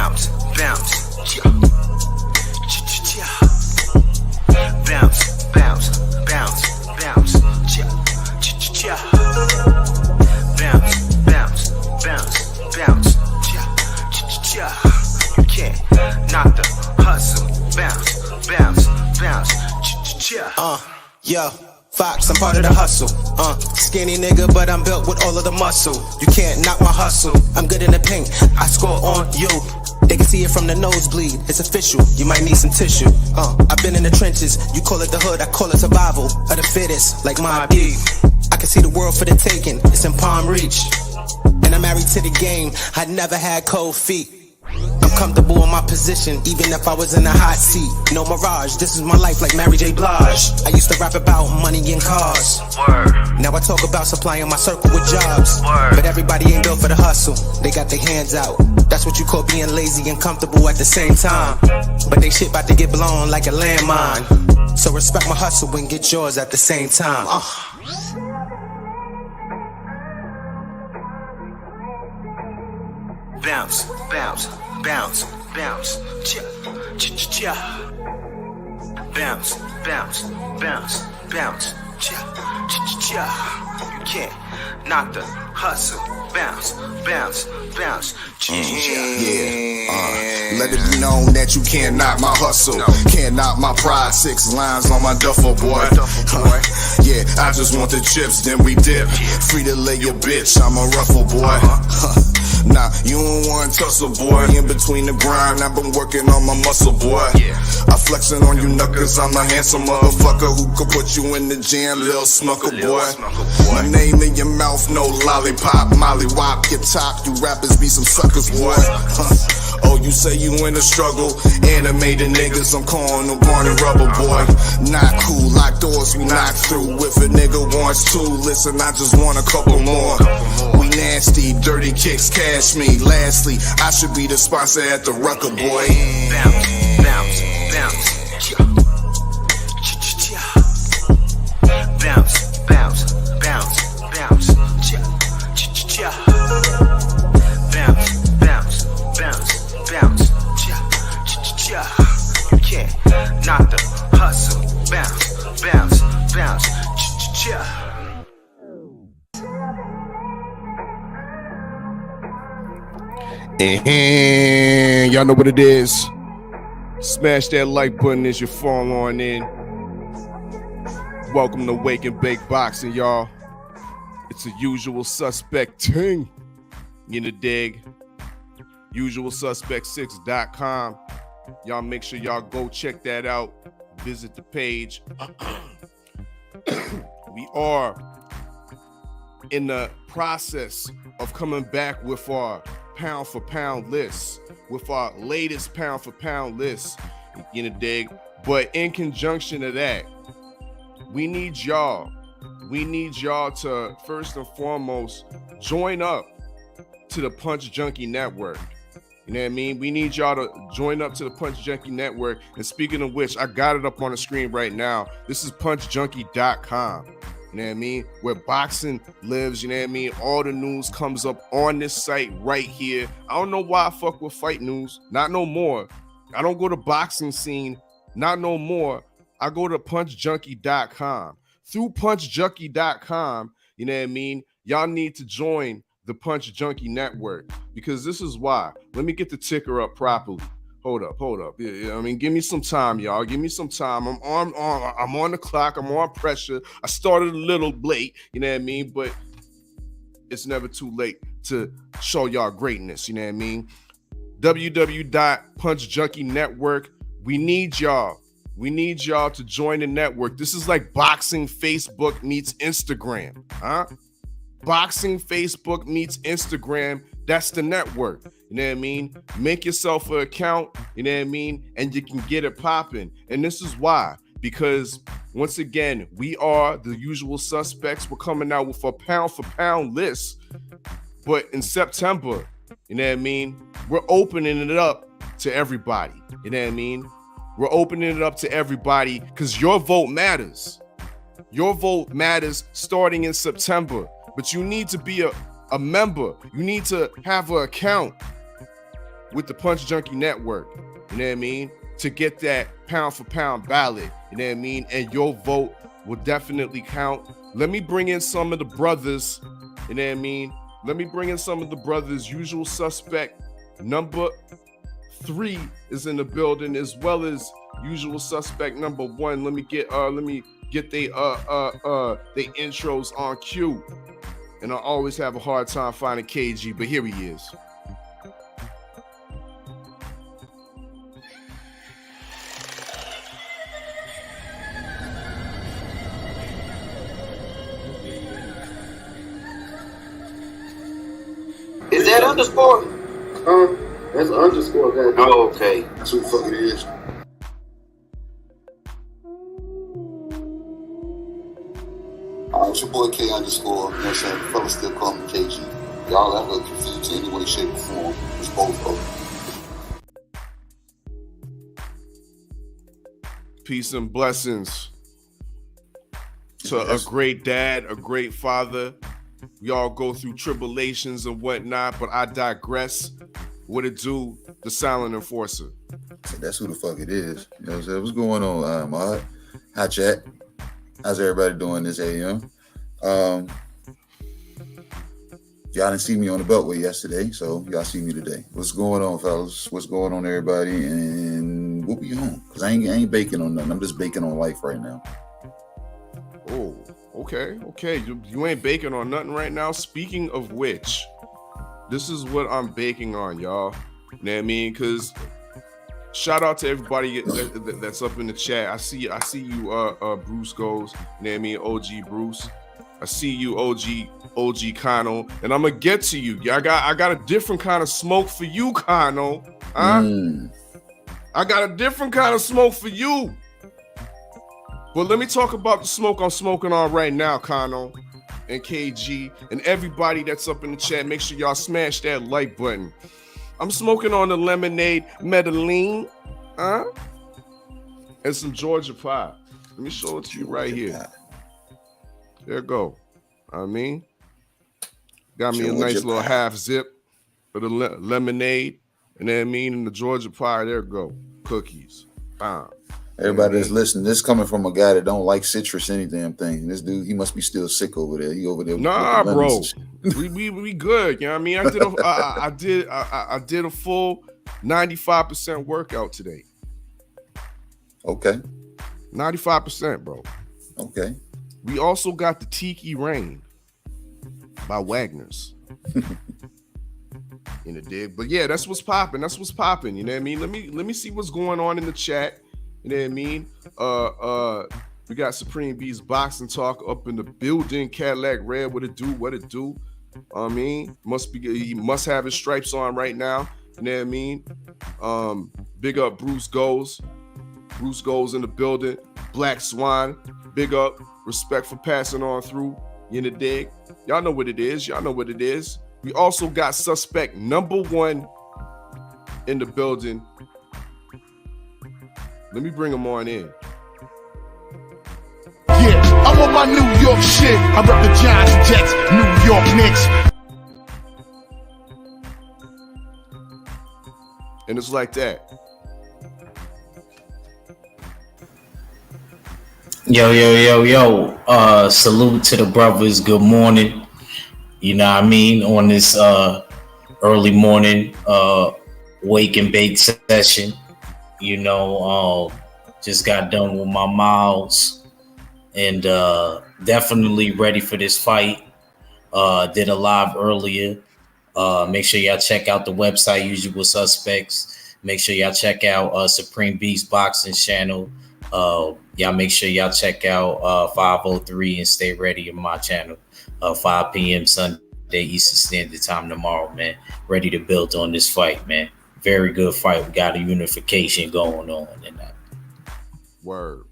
bounce, bounce, bounce, bounce, bounce, bounce, bounce, bounce, bounce, bounce, you can't knock the hustle, bounce, bounce, bounce, Yo, Fox, I'm part of the hustle. Skinny nigga, but I'm built with all of the muscle. You can't knock my hustle. I'm good in the paint. I score on you. They can see it from the nosebleed. It's official. You might need some tissue. I've been in the trenches. You call it the hood. I call it survival of the fittest, like my beat. I can see the world for the taking. It's in palm reach. And I'm married to the game. I never had cold feet. I'm comfortable in my position, even if I was in a hot seat. No mirage, this is my life like Mary J. Blige. I used to rap about money and cars. Now I talk about supplying my circle with jobs. But everybody ain't built for the hustle. They got their hands out. That's what you call being lazy and comfortable at the same time. But they shit about to get blown like a landmine. So respect my hustle and get yours at the same time. bounce, bounce, bounce, bounce, bounce, bounce, bounce, bounce, you can't knock the hustle, bounce, bounce, bounce, Let it be known that you can't knock my hustle, can't knock my pride. 6 lines on my duffel, boy. Yeah, I just want the chips, then we dip. Free to lay your bitch, I'm a ruffle boy. Nah, you don't want tussle, boy. In between the grind, I've been working on my muscle, boy. I flexing on you knuckers, I'm a handsome motherfucker who could put you in the jam, lil' smucker, boy. My name in your mouth, no lollipop, molly wop, your top. You rappers be some suckers, boy. Oh, you say you in a struggle, animated niggas, I'm calling them Barney Rubber, boy. Not cool, lock doors, we knock through. If a nigga wants to, listen, I just want a couple more. We nasty, dirty kicks, cash me. Lastly, I should be the sponsor at the Rucker, boy. Bounce, bounce, bounce, bounce, bounce, bounce, bounce, bounce, bounce, bounce, bounce, you can't knock the hustle, bounce, bounce, bounce, And y'all know what it is. Smash that like button as you fall on in. Welcome to Wake and Bake Boxing, y'all. It's a usual suspect ting. In the dig. usualsuspect6.com. Y'all make sure y'all go check that out. Visit the page. We are in the process of coming back with our pound for pound list, with our latest pound for pound list, in the dig. But in conjunction to that, we need y'all to first and foremost join up to the Punch Junkie Network. You know what I mean? We need y'all to join up to the Punch Junkie Network. And speaking of which, I got it up on the screen right now. This is punchjunkie.com. You know what I mean? Where boxing lives, you know what I mean? All the news comes up on this site right here. I don't know why I fuck with fight news. Not no more. I don't go to boxing scene. Not no more. I go to punchjunkie.com. Through punchjunkie.com, you know what I mean? Y'all need to join the Punch Junkie Network, because this is why. Let me get the ticker up properly. Hold up. Yeah, I mean, give me some time, y'all. Give me some time. I'm on the clock. I'm on pressure. I started a little late, you know what I mean? But it's never too late to show y'all greatness, you know what I mean? www.punchjunkie network. We need y'all. We need y'all to join the network. This is like boxing Facebook meets Instagram, huh? Boxing Facebook meets Instagram. That's the network. You know what I mean? Make yourself an account, you know what I mean? And you can get it popping. And this is why. Because once again, we are the usual suspects. We're coming out with a pound for pound list. But in September, you know what I mean? We're opening it up to everybody. You know what I mean? We're opening it up to everybody because your vote matters. Your vote matters starting in September. But you need to be a member. You need to have an account. with the Punch Junkie Network, you know what I mean, to get that pound for pound ballot, you know what I mean, and your vote will definitely count. Let me bring in some of the brothers, you know what I mean, let me bring in some of the brothers. Usual suspect number 3 is in the building, as well as usual suspect number 1. Let me get they intros on cue. And I always have a hard time finding KG, but here he is. Is that underscore? That's underscore, guys. Oh, okay. That's who the fuck it is. It's your boy K underscore. You know what I'm saying? Fellas still call me KG. Y'all ever confused in any way, shape, or form? It's both of them. Peace and blessings to a great dad, a great father. We all go through tribulations and whatnot, but I digress. What it do? The silent enforcer. That's who the fuck it is. You know what I'm saying? What's going on, Mod? Hi, chat. How's everybody doing this AM? Y'all didn't see me on the Beltway yesterday, so y'all see me today. What's going on, fellas? What's going on, everybody? And what we on? Because I ain't baking on nothing. I'm just baking on life right now. Oh, okay. You ain't baking on nothing right now. Speaking of which, this is what I'm baking on, y'all. You know what I mean? Because shout out to everybody that's up in the chat. I see you, Bruce Goes. You know what I mean? OG Bruce. I see you, OG Kano, and I'm gonna get to you. I got a different kind of smoke for you, Kano. I got a different kind of smoke for you. But let me talk about the smoke I'm smoking on right now, Kano and KG and everybody that's up in the chat. Make sure y'all smash that like button. I'm smoking on the lemonade Medellin, and some Georgia pie. Let me show it to you right here. There you go. I mean, got me a nice little half zip of the lemonade, and then and the Georgia pie. There you go. Cookies. Everybody that's listening, this coming from a guy that don't like citrus any damn thing. This dude, he must be still sick over there. He over there. Nah, bro. we good. You know what I mean? I did a full 95% workout today. Okay. 95%, bro. Okay. We also got the Tiki Rain by Wagner's. In the dig. But yeah, that's what's popping. You know what I mean? Let me see what's going on in the chat. You know what I mean? We got Supreme Beast Boxing Talk up in the building. Cadillac Red, what it do? I mean, he must have his stripes on right now. You know what I mean? Big up Bruce Goes. Bruce Goes in the building. Black Swan, big up. Respect for passing on through. You in the dig? Y'all know what it is. We also got suspect number 1 in the building. Let me bring him on in. Yeah, I'm on my New York shit. I rep the Giants, Jets, New York Knicks. And it's like that. Yo. Salute to the brothers. Good morning. You know what I mean? On this early morning wake and bake session. You know, just got done with my miles and definitely ready for this fight. Did a live earlier. Make sure y'all check out the website, Usual Suspects. Make sure y'all check out Supreme Beast Boxing channel. Y'all make sure y'all check out 503 and Stay Ready on my channel. 5 p.m. Sunday Eastern Standard Time tomorrow, man. Ready to build on this fight, man. Very good fight. We got a unification going on in that. Word.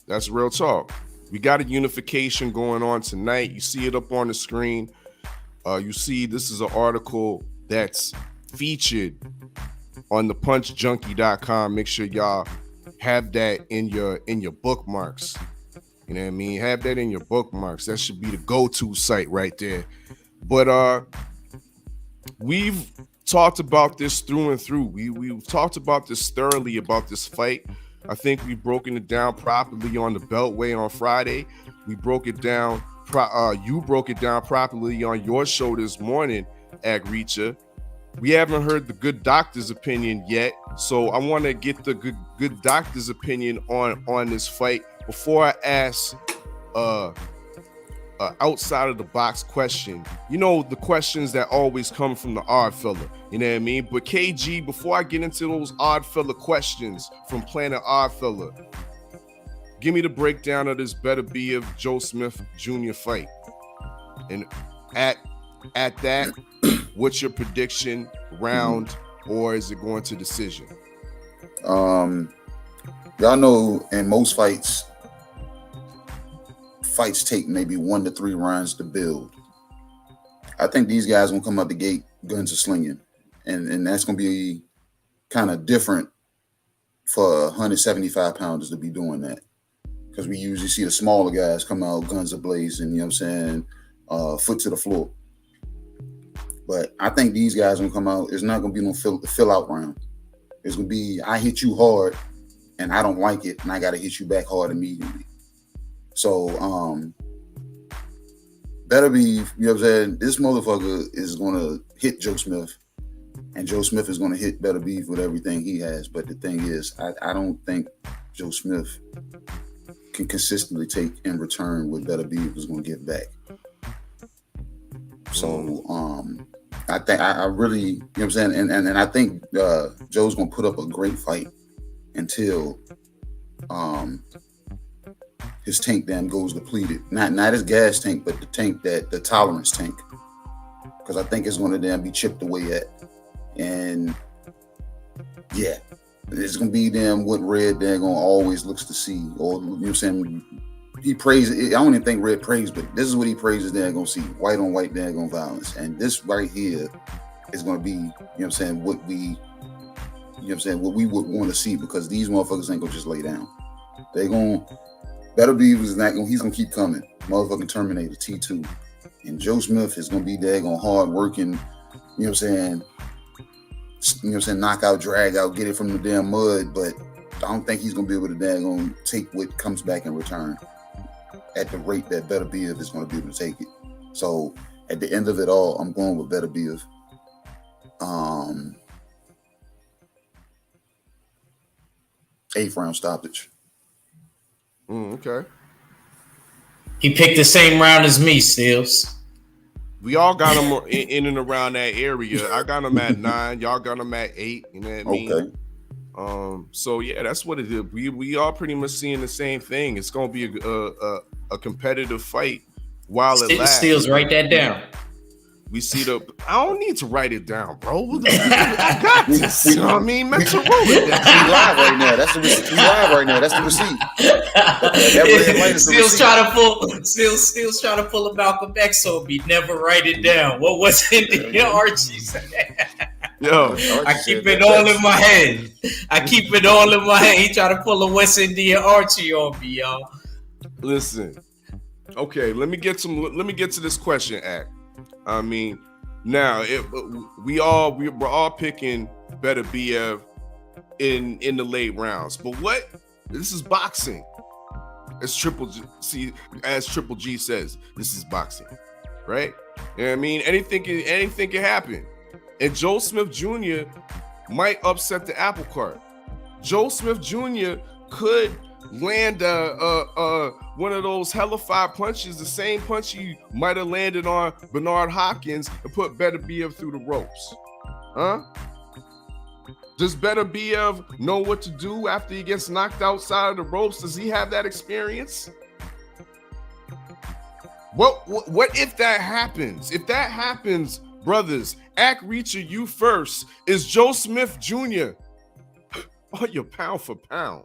That's real talk. We got a unification going on tonight. You see it up on the screen. You see this is an article that's featured on the punchjunkie.com. Make sure y'all have that in your bookmarks. You know what I mean? Have that in your bookmarks. That should be the go-to site right there. But we've talked about this through and through. We've talked about this thoroughly about this fight. I think we've broken it down properly on the Beltway on Friday. We broke it down. You broke it down properly on your show this morning, Agricha. We haven't heard the good doctor's opinion yet, so I want to get the good doctor's opinion on this fight before I ask outside of the box question. You know, the questions that always come from the Oddfella. You know what I mean? But KG, before I get into those Oddfella questions from Planet Oddfella, give me the breakdown of this Better Be of Joe Smith Jr. fight. And at that, what's your prediction, round, or is it going to decision? Y'all know in most fights take maybe 1 to 3 rounds to build. I think these guys gonna come out the gate guns are slinging, and that's gonna be kind of different for 175 pounders to be doing that, because we usually see the smaller guys come out guns ablazing, you know what I'm saying, foot to the floor. But I think these guys gonna come out. It's not gonna be no fill out round. It's gonna be I hit you hard, and I don't like it, and I gotta hit you back hard immediately. So, Better Be, you know what I'm saying, this motherfucker is going to hit Joe Smith, and Joe Smith is going to hit Better Beef with everything he has. But the thing is, I don't think Joe Smith can consistently take in return what Better Beef is going to give back. So, I think I really, you know what I'm saying, and I think Joe's going to put up a great fight until his tank damn goes depleted. Not his gas tank, but the tank the tolerance tank. Because I think it's going to damn be chipped away at. And yeah, it's going to be damn what Red they're going to always looks to see. Or, you know what I'm saying, he praises, I don't even think Red prays, but this is what he praises they're going to see. White on white, they're going to violence. And this right here is going to be, you know what I'm saying, what we, you know what I'm saying, what we would want to see, because these motherfuckers ain't going to just lay down. They're going to, Better Be is not going. He's gonna keep coming. Motherfucking Terminator T2, and Joe Smith is gonna be daggone hard working. You know what I'm saying? You know what I'm saying? Knock out, drag out, get it from the damn mud. But I don't think he's gonna be able to daggone take what comes back in return at the rate that Better Be is gonna be able to take it. So at the end of it all, I'm going with Better Be. 8th round stoppage. Okay. He picked the same round as me, Steels. We all got him in and around that area. I got him at 9. Y'all got him at 8. You know what I mean? Okay. So yeah, that's what it is. We all pretty much seeing the same thing. It's gonna be a competitive fight while it lasts. Steels, write that down. We see I don't need to write it down, bro. I got this. You know what I mean? Mental roll it down. We live right now. That's the receipt. We live right now. That's the receipt. Steel's trying to pull a Malcolm X on me. Never write it down. What was in the Archie's? Yo, I keep it all in my head. He trying to pull a West Indian Archie on me, y'all. Listen. Okay, let me get to this question, Act. I mean, now we're all picking Better BF in the late rounds, but what? This is boxing. As Triple G says, this is boxing, right? You know what I mean? Anything can happen, and Joe Smith Jr. might upset the apple cart. Joe Smith Jr. could land one of those hellified punches, the same punch he might have landed on Bernard Hopkins and put Better BF through the ropes. Huh? Does Better BF know what to do after he gets knocked outside of the ropes? Does he have that experience? What if that happens? If that happens, brothers, Act Reacher, you first. Is Joe Smith Jr. on your pound for pound?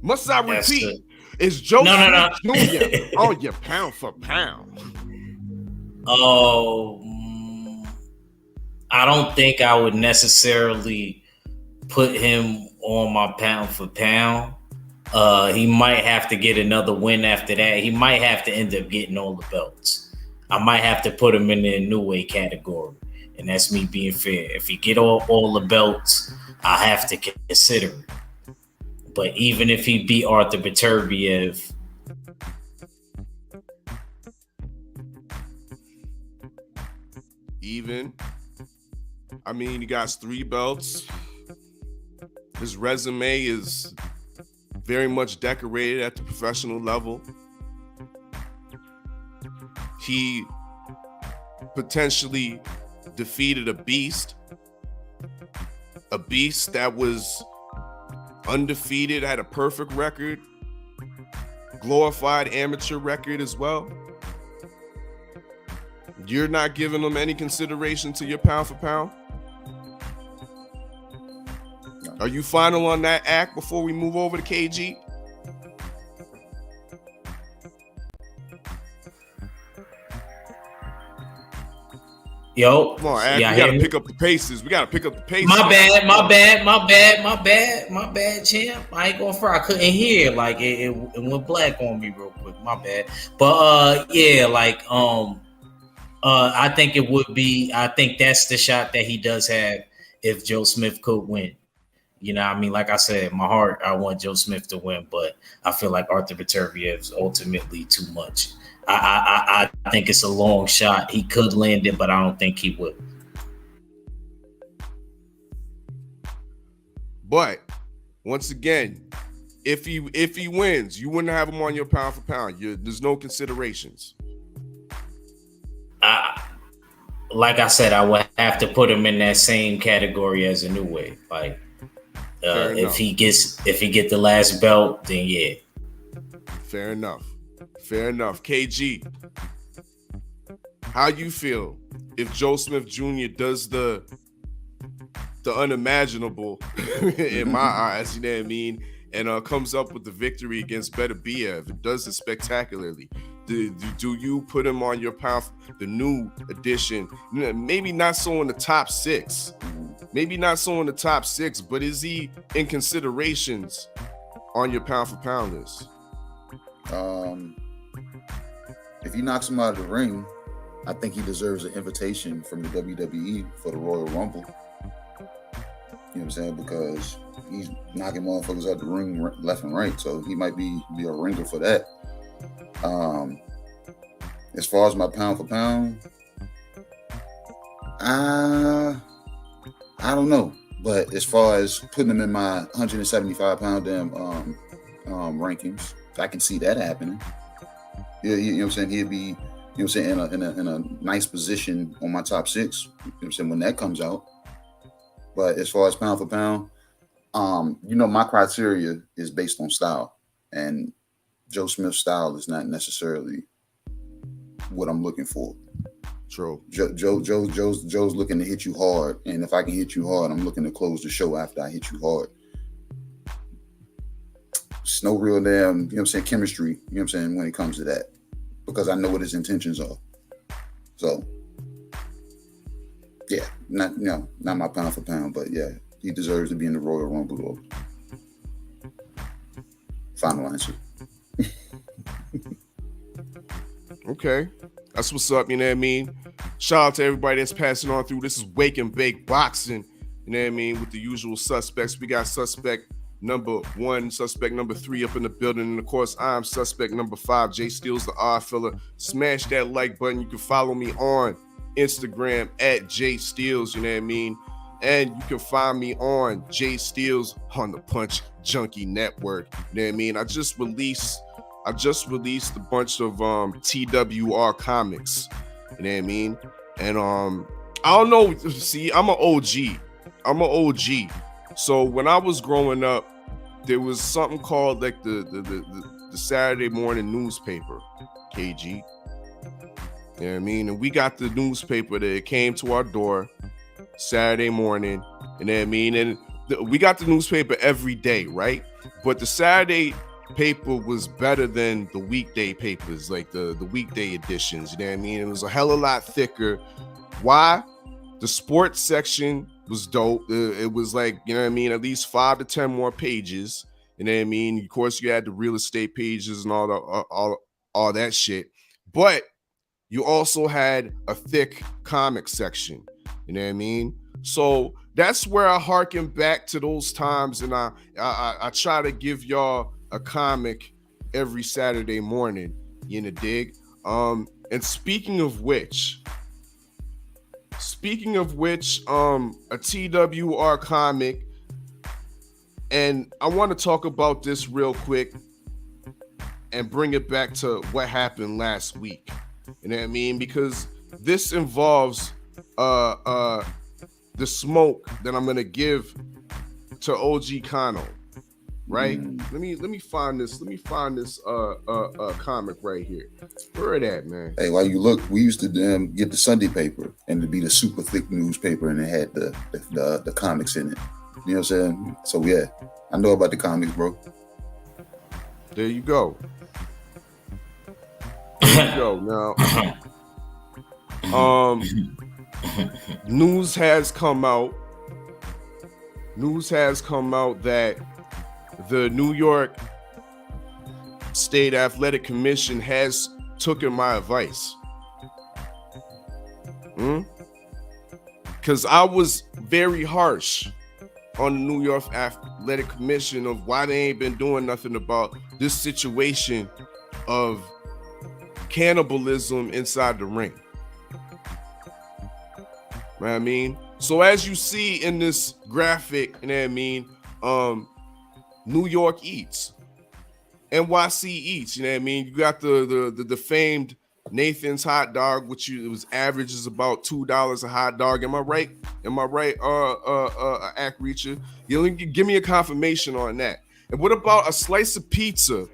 Must I repeat? Is Joe Smith Jr. on your pound for pound? Oh, I don't think I would necessarily put him on my pound for pound. He might have to get another win after that. He might have to end up getting all the belts. I might have to put him in the new weight category, and that's me being fair. If he get all the belts, I have to consider it. But even if he beat Arthur Beterbiev, I mean, he got 3 belts. His resume is very much decorated at the professional level. He potentially defeated a beast that was undefeated, had a perfect record, glorified amateur record as well. You're not giving him any consideration to your pound for pound? No. Are you final on that act before we move over to KG? Yo, come on, Ack, we gotta pick up the paces. My bad, champ. I ain't gonna fry. I couldn't hear. Like it went black on me real quick. My bad. But yeah, like I think it would be. I think that's the shot that he does have if Joe Smith could win. You know what I mean? Like I said, my heart, I want Joe Smith to win, but I feel like Arthur Beterbiev is ultimately too much. I think it's a long shot. He could land it, but I don't think he would. But once again, if he wins, you wouldn't have him on your pound for pound. There's no considerations. Like I said, I would have to put him in that same category as a new wave. Like if he get the last belt, then yeah. Fair enough. KG, how you feel if Joe Smith Jr. does the unimaginable in my eyes, you know what I mean, and comes up with the victory against Beterbiev? It does it spectacularly. Do you put him on your pound, the new edition? Maybe not so in the top 6. But is he in considerations on your pound for pound list? If he knocks him out of the ring, I think he deserves an invitation from the WWE for the Royal Rumble. You know what I'm saying? Because he's knocking motherfuckers out the ring left and right, so he might be a ringer for that. As far as my pound for pound, I don't know. But as far as putting him in my 175 pound rankings, I can see that happening. Yeah, you know what I'm saying? He'd be, you know what I'm saying, in a nice position on my top 6, you know what I'm saying, when that comes out. But as far as pound for pound, my criteria is based on style. And Joe Smith's style is not necessarily what I'm looking for. True. Joe's looking to hit you hard. And if I can hit you hard, I'm looking to close the show after I hit you hard. It's no real damn, you know what I'm saying, chemistry, you know what I'm saying, when it comes to that. Because I know what his intentions are. So, yeah, not my pound for pound, but yeah, he deserves to be in the Royal Rumble though. Final answer. Okay. That's what's up, you know what I mean? Shout out to everybody that's passing on through. This is Wake and Bake Boxing, you know what I mean, with the usual suspects. We got suspect number 1, suspect number 3 up in the building. And of course, I'm suspect number 5, Jay Steele's the Oddfella. Smash that like button. You can follow me on Instagram at Jay Steele's, you know what I mean? And you can find me on Jay Steele's on the Punch Junkie Network. You know what I mean? I just released a bunch of TWR comics. You know what I mean? And I don't know. See, I'm an OG. So when I was growing up, there was something called like the Saturday morning newspaper, KG. You know what I mean? And we got the newspaper that came to our door Saturday morning. You know what I mean? And we got the newspaper every day, right? But the Saturday paper was better than the weekday papers, like the weekday editions. You know what I mean? It was a hell of a lot thicker. Why? The sports section was dope. It was like, you know what I mean, at least 5 to 10 more pages. You know what I mean? Of course, you had the real estate pages and all that shit. But you also had a thick comic section. You know what I mean? So that's where I harken back to those times, and I try to give y'all a comic every Saturday morning. You know, dig? And speaking of which, a TWR comic, and I want to talk about this real quick and bring it back to what happened last week. You know what I mean? Because this involves the smoke that I'm gonna give to OG Kano. Right? Let me find this. Comic right here. Where it at, man? Hey, while you look, we used to get the Sunday paper, and it'd be the super thick newspaper, and it had the comics in it. You know what I'm saying? So yeah, I know about the comics, bro. There you go. There you go. Now, news has come out that the New York State Athletic Commission has taken my advice. Because I was very harsh on the New York Athletic Commission of why they ain't been doing nothing about this situation of cannibalism inside the ring. Know what I mean? So as you see in this graphic, you know what I mean, New York eats, NYC eats, you know what I mean? You got the famed Nathan's hot dog, which it was averages about $2 a hot dog. Am I right? Act Reacher? You give me a confirmation on that. And what about a slice of pizza?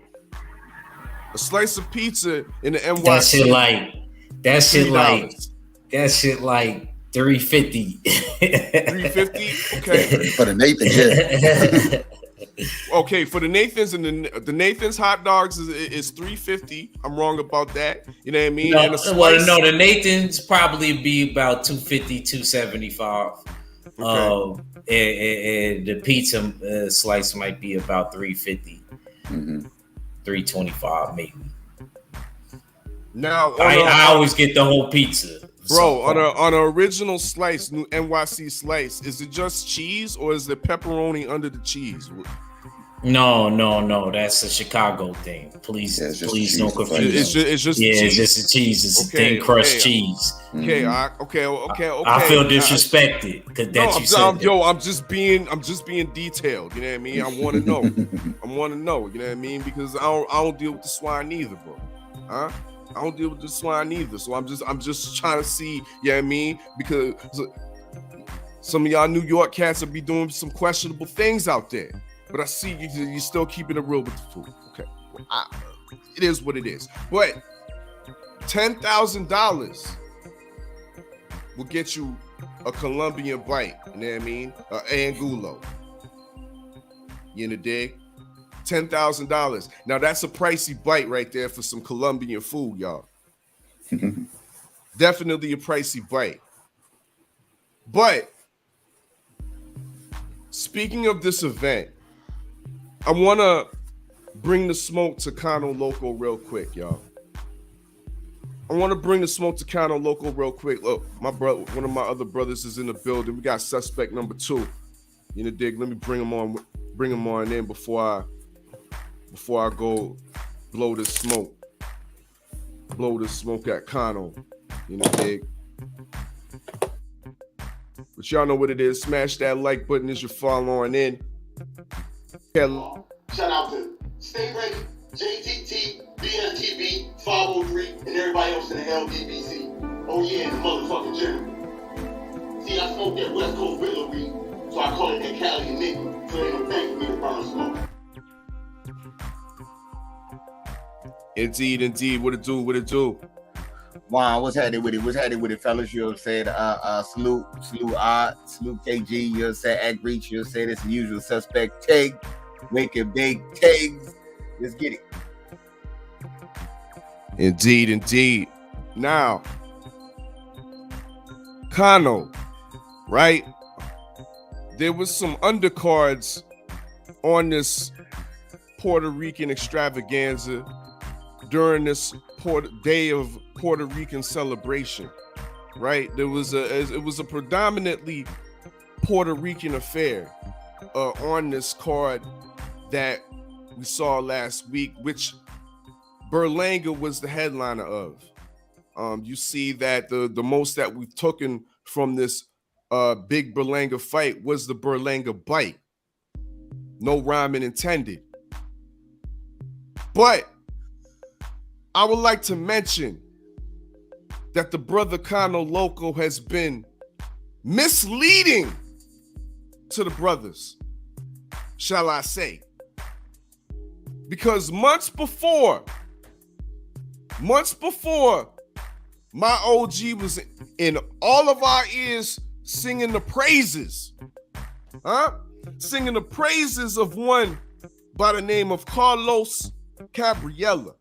A slice of pizza in the NYC. That shit like $3.50. $3.50? Okay. For the Nathan, yeah. Okay, for the Nathans and the Nathans hot dogs is $3.50. I'm wrong about that. You know what I mean? No, and a slice, the Nathans probably be about $2.50, $2.75. Okay. And the pizza slice might be about $3.50, $3.25 maybe. Now I always get the whole pizza. Bro, on an original slice, new NYC slice, is it just cheese or is there pepperoni under the cheese? No, that's a Chicago thing. Please don't confuse. It's just cheese. It's just a cheese. It's a thin crust cheese. Okay, okay. I feel disrespected because that's you said. I'm just being detailed. You know what I mean? I want to know. You know what I mean? Because I don't deal with the swine either, bro. Huh? I don't deal with the swine either. So I'm just trying to see. You know what I mean? Because some of y'all New York cats will be doing some questionable things out there. But I see you're still keeping it real with the food. Okay. It is what it is. But $10,000 will get you a Colombian bite. You know what I mean? Angulo. You in the dig? $10,000. Now that's a pricey bite right there for some Colombian food, y'all. Definitely a pricey bite. But speaking of this event, I want to bring the smoke to Kano Loco real quick, y'all. Look, my brother, one of my other brothers is in the building. We got suspect number 2. You know, dig. Let me bring him on in before I go blow this smoke at Kano. You know, dig. But y'all know what it is. Smash that like button as you're following in. Shout out to Stay Ready, JTT, BSTB, 503, and everybody else in the LDBC. Oh yeah, it's motherfucking general. See, I smoke that West Coast Riddler weed, so I call it that Cali nigga, so they don't think me to burn smoke. Indeed. What it do? Wow, what's happening with it, fellas? You'll say salute Odd, salute KG, you'll say Act Reach, you'll say this usual suspect Teg, Wicked Big Tegs. Let's get it. Indeed. Now, Kano, right? There was some undercards on this Puerto Rican extravaganza during this day of Puerto Rican celebration, right? It was a predominantly Puerto Rican affair on this card that we saw last week, which Berlanga was the headliner of. You see that the most that we've taken from this big Berlanga fight was the Berlanga bite. No rhyming intended. But I would like to mention that the brother Kano Loco has been misleading to the brothers, shall I say. Because months before my OG was in all of our ears singing the praises, singing the praises of one by the name of Carlos Cabriella,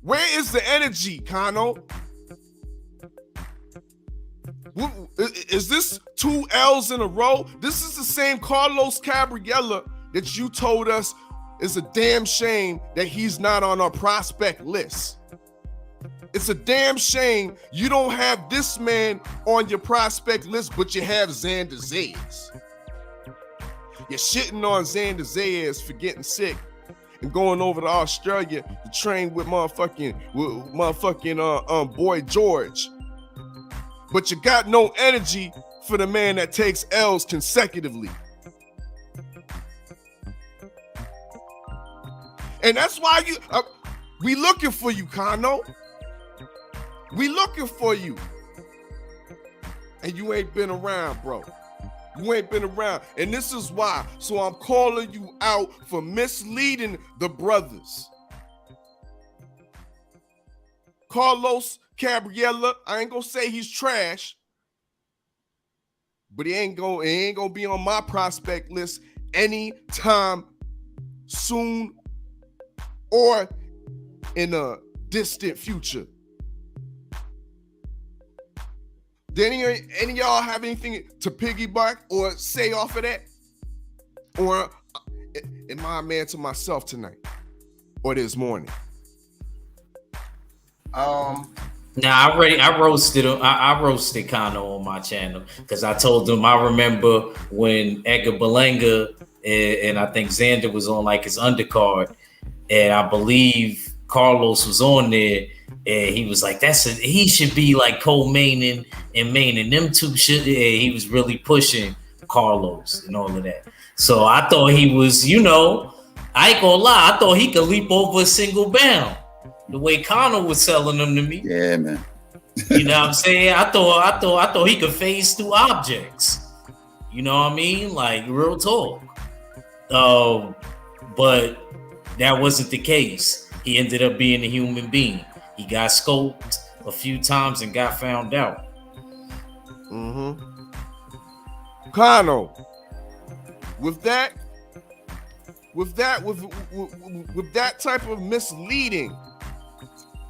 Where is the energy, Kano? Is this 2 L's in a row? This is the same Carlos Cabriella that you told us is a damn shame that he's not on our prospect list. It's a damn shame you don't have this man on your prospect list, but you have Xander Zayas. You're shitting on Xander Zayas for getting sick and going over to Australia to train with motherfucking Boy George. But you got no energy for the man that takes L's consecutively. And that's why we looking for you, Kano. We looking for you. And you ain't been around, bro. You ain't been around. And this is why. So I'm calling you out for misleading the brothers. Carlos Cabriella, I ain't gonna say he's trash, but he ain't gonna be on my prospect list anytime soon or in a distant future. Did any of y'all have anything to piggyback or say off of that? Or am I a man to myself tonight or this morning? Now I roasted him. I roasted Kano on my channel because I told him I remember when Edgar Berlanga and I think Xander was on like his undercard, and I believe Carlos was on there, and he was like, he should be like co-maining and maining. Them two should. He was really pushing Carlos and all of that. So I thought he was, I ain't gonna lie, I thought he could leap over a single bound. The way Connor was selling them to me. Yeah, man. You know what I'm saying? I thought he could phase through objects. You know what I mean? Like real talk. But that wasn't the case. He ended up being a human being. He got scoped a few times and got found out. Connor, with that type of misleading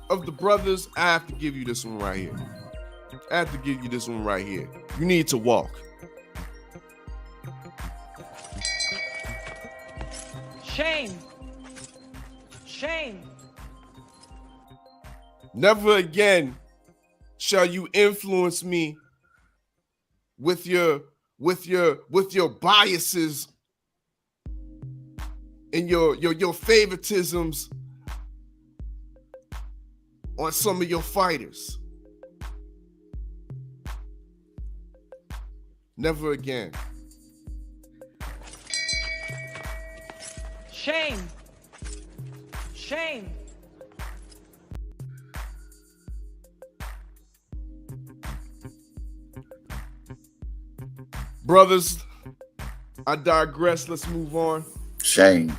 of the brothers, I have to give you this one right here. You need to walk. Shame. Never again shall you influence me with your biases and your favoritisms on some of your fighters. Never again. Shame. Brothers, I digress. Let's move on. Shame.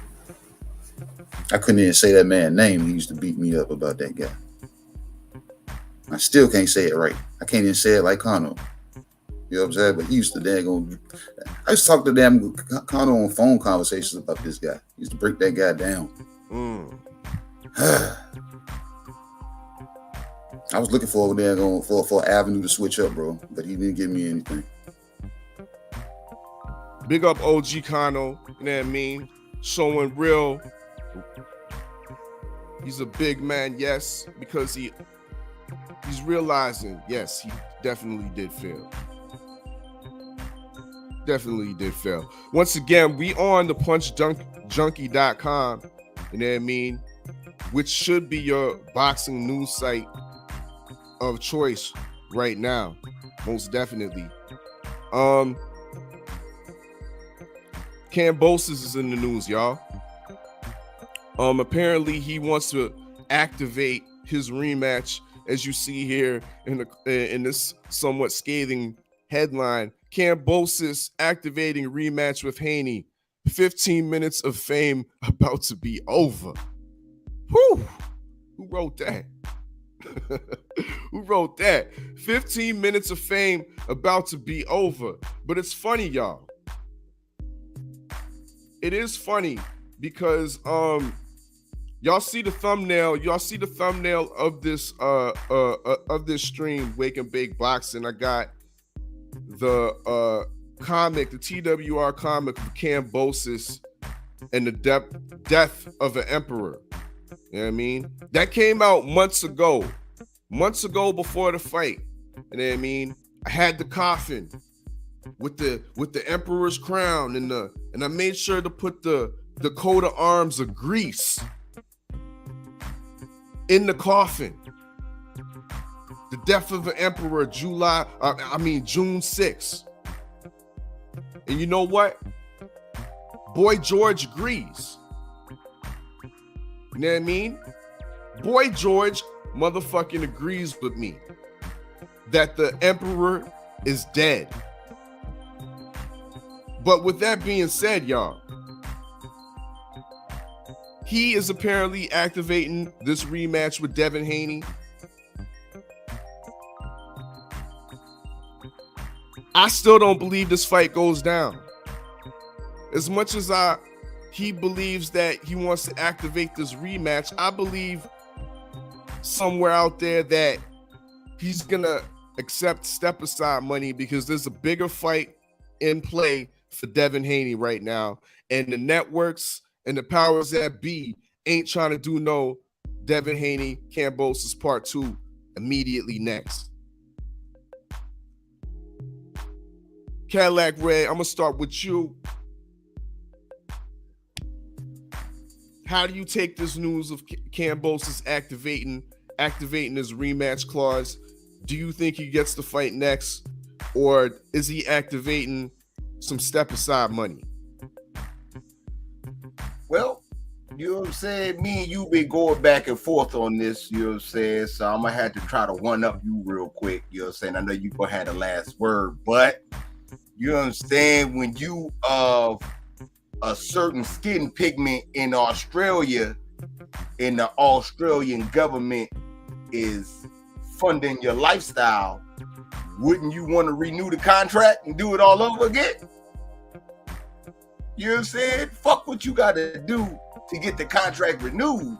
I couldn't even say that man's name. He used to beat me up about that guy. I still can't say it right. I can't even say it like Kano. You know what I'm saying? But he used to I used to talk to Kano on phone conversations about this guy. He used to break that guy down. I was looking for over there for an avenue to switch up, bro. But he didn't give me anything. Big up OG Kano, you know what I mean? Showing real. He's a big man, yes, because he's realizing, yes, he definitely did fail. Definitely did fail. Once again, we on the punchjunkie.com, you know what I mean? Which should be your boxing news site of choice right now, most definitely. Kambosos is in the news, y'all. Apparently he wants to activate his rematch, as you see here in this somewhat scathing headline. Kambosos activating rematch with Haney. 15 minutes of fame about to be over. Whew. Who wrote that? Who wrote that? 15 minutes of fame about to be over. But it's funny, y'all. It is funny because y'all see the thumbnail. Y'all see the thumbnail of this stream, Wake and Bake Boxing. I got the comic, the TWR comic of Kambosos and the death of an emperor. You know what I mean? That came out months ago before the fight. You know what I mean? I had the coffin with the emperor's crown and I made sure to put the coat of arms of Greece in the coffin. The death of an emperor, June 6th. And you know what? Boy George agrees. You know what I mean? Boy George motherfucking agrees with me that the emperor is dead. But with that being said, y'all, he is apparently activating this rematch with Devin Haney. I still don't believe this fight goes down. As much as he believes that he wants to activate this rematch, I believe somewhere out there that he's gonna accept step aside money because there's a bigger fight in play for Devin Haney right now, and the networks and the powers that be ain't trying to do no Devin Haney Kambosos Part 2 immediately next. Cadillac Red, I'm gonna start with you. How do you take this news of Kambosos activating his rematch clause? Do you think he gets the fight next, or is he activating some step aside money? Well, you know what I'm saying? Me and you been going back and forth on this, you know what I'm saying? So I'm gonna have to try to one up you real quick, you know what I'm saying? I know you gonna have the last word, but you know what I'm saying? When you a certain skin pigment in Australia, and the Australian government is funding your lifestyle, wouldn't you want to renew the contract and do it all over again? You know what I'm saying? Fuck what you got to do to get the contract renewed.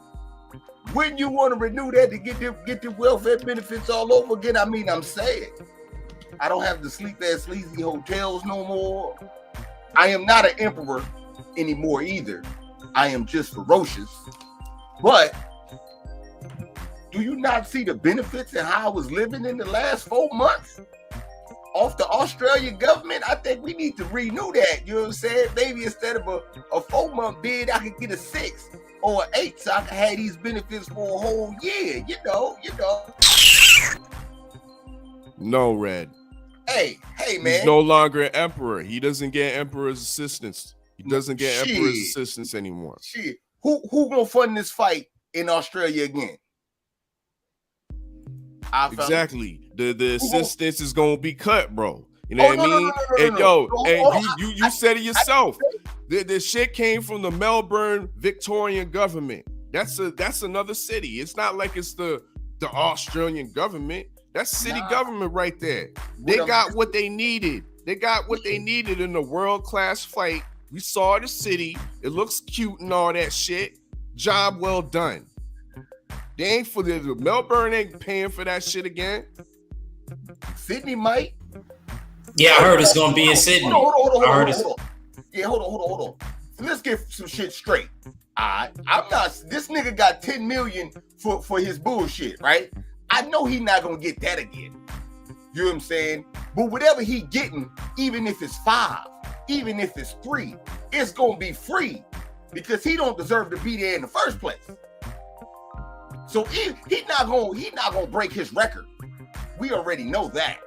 Wouldn't you want to renew that to get the welfare benefits all over again? I mean, I'm saying, I don't have to sleep at sleazy hotels no more. I am not an emperor anymore either. I am just ferocious. But do you not see the benefits and how I was living in the last 4 months off the Australian government? I think we need to renew that. You know what I'm saying? Maybe instead of a 4-month bid, I could get a 6 or an 8 so I can have these benefits for a whole year. You know. No, Red. Hey, man. He's no longer an emperor. He doesn't get emperor's assistance. He doesn't get emperor's assistance anymore. Shit. Who gonna fund this fight in Australia again? Exactly. The assistance is gonna be cut, bro. You know what I mean? And you said it yourself. The shit came from the Melbourne Victorian government. That's another city. It's not like it's the Australian government. That's city government right there. They got what they needed. They got what they needed in a world-class fight. We saw the city. It looks cute and all that shit. Job well done. They ain't for the Melbourne ain't paying for that shit again. Sydney might. Yeah, I heard it's gonna be in Sydney. Hold Yeah, hold on. So let's get some shit straight. I'm not. This nigga got 10 million for his bullshit, right? I know he not gonna get that again. You know what I'm saying? But whatever he getting, even if it's 5, even if it's 3, it's gonna be free because he don't deserve to be there in the first place. So he not gonna break his record. We already know that.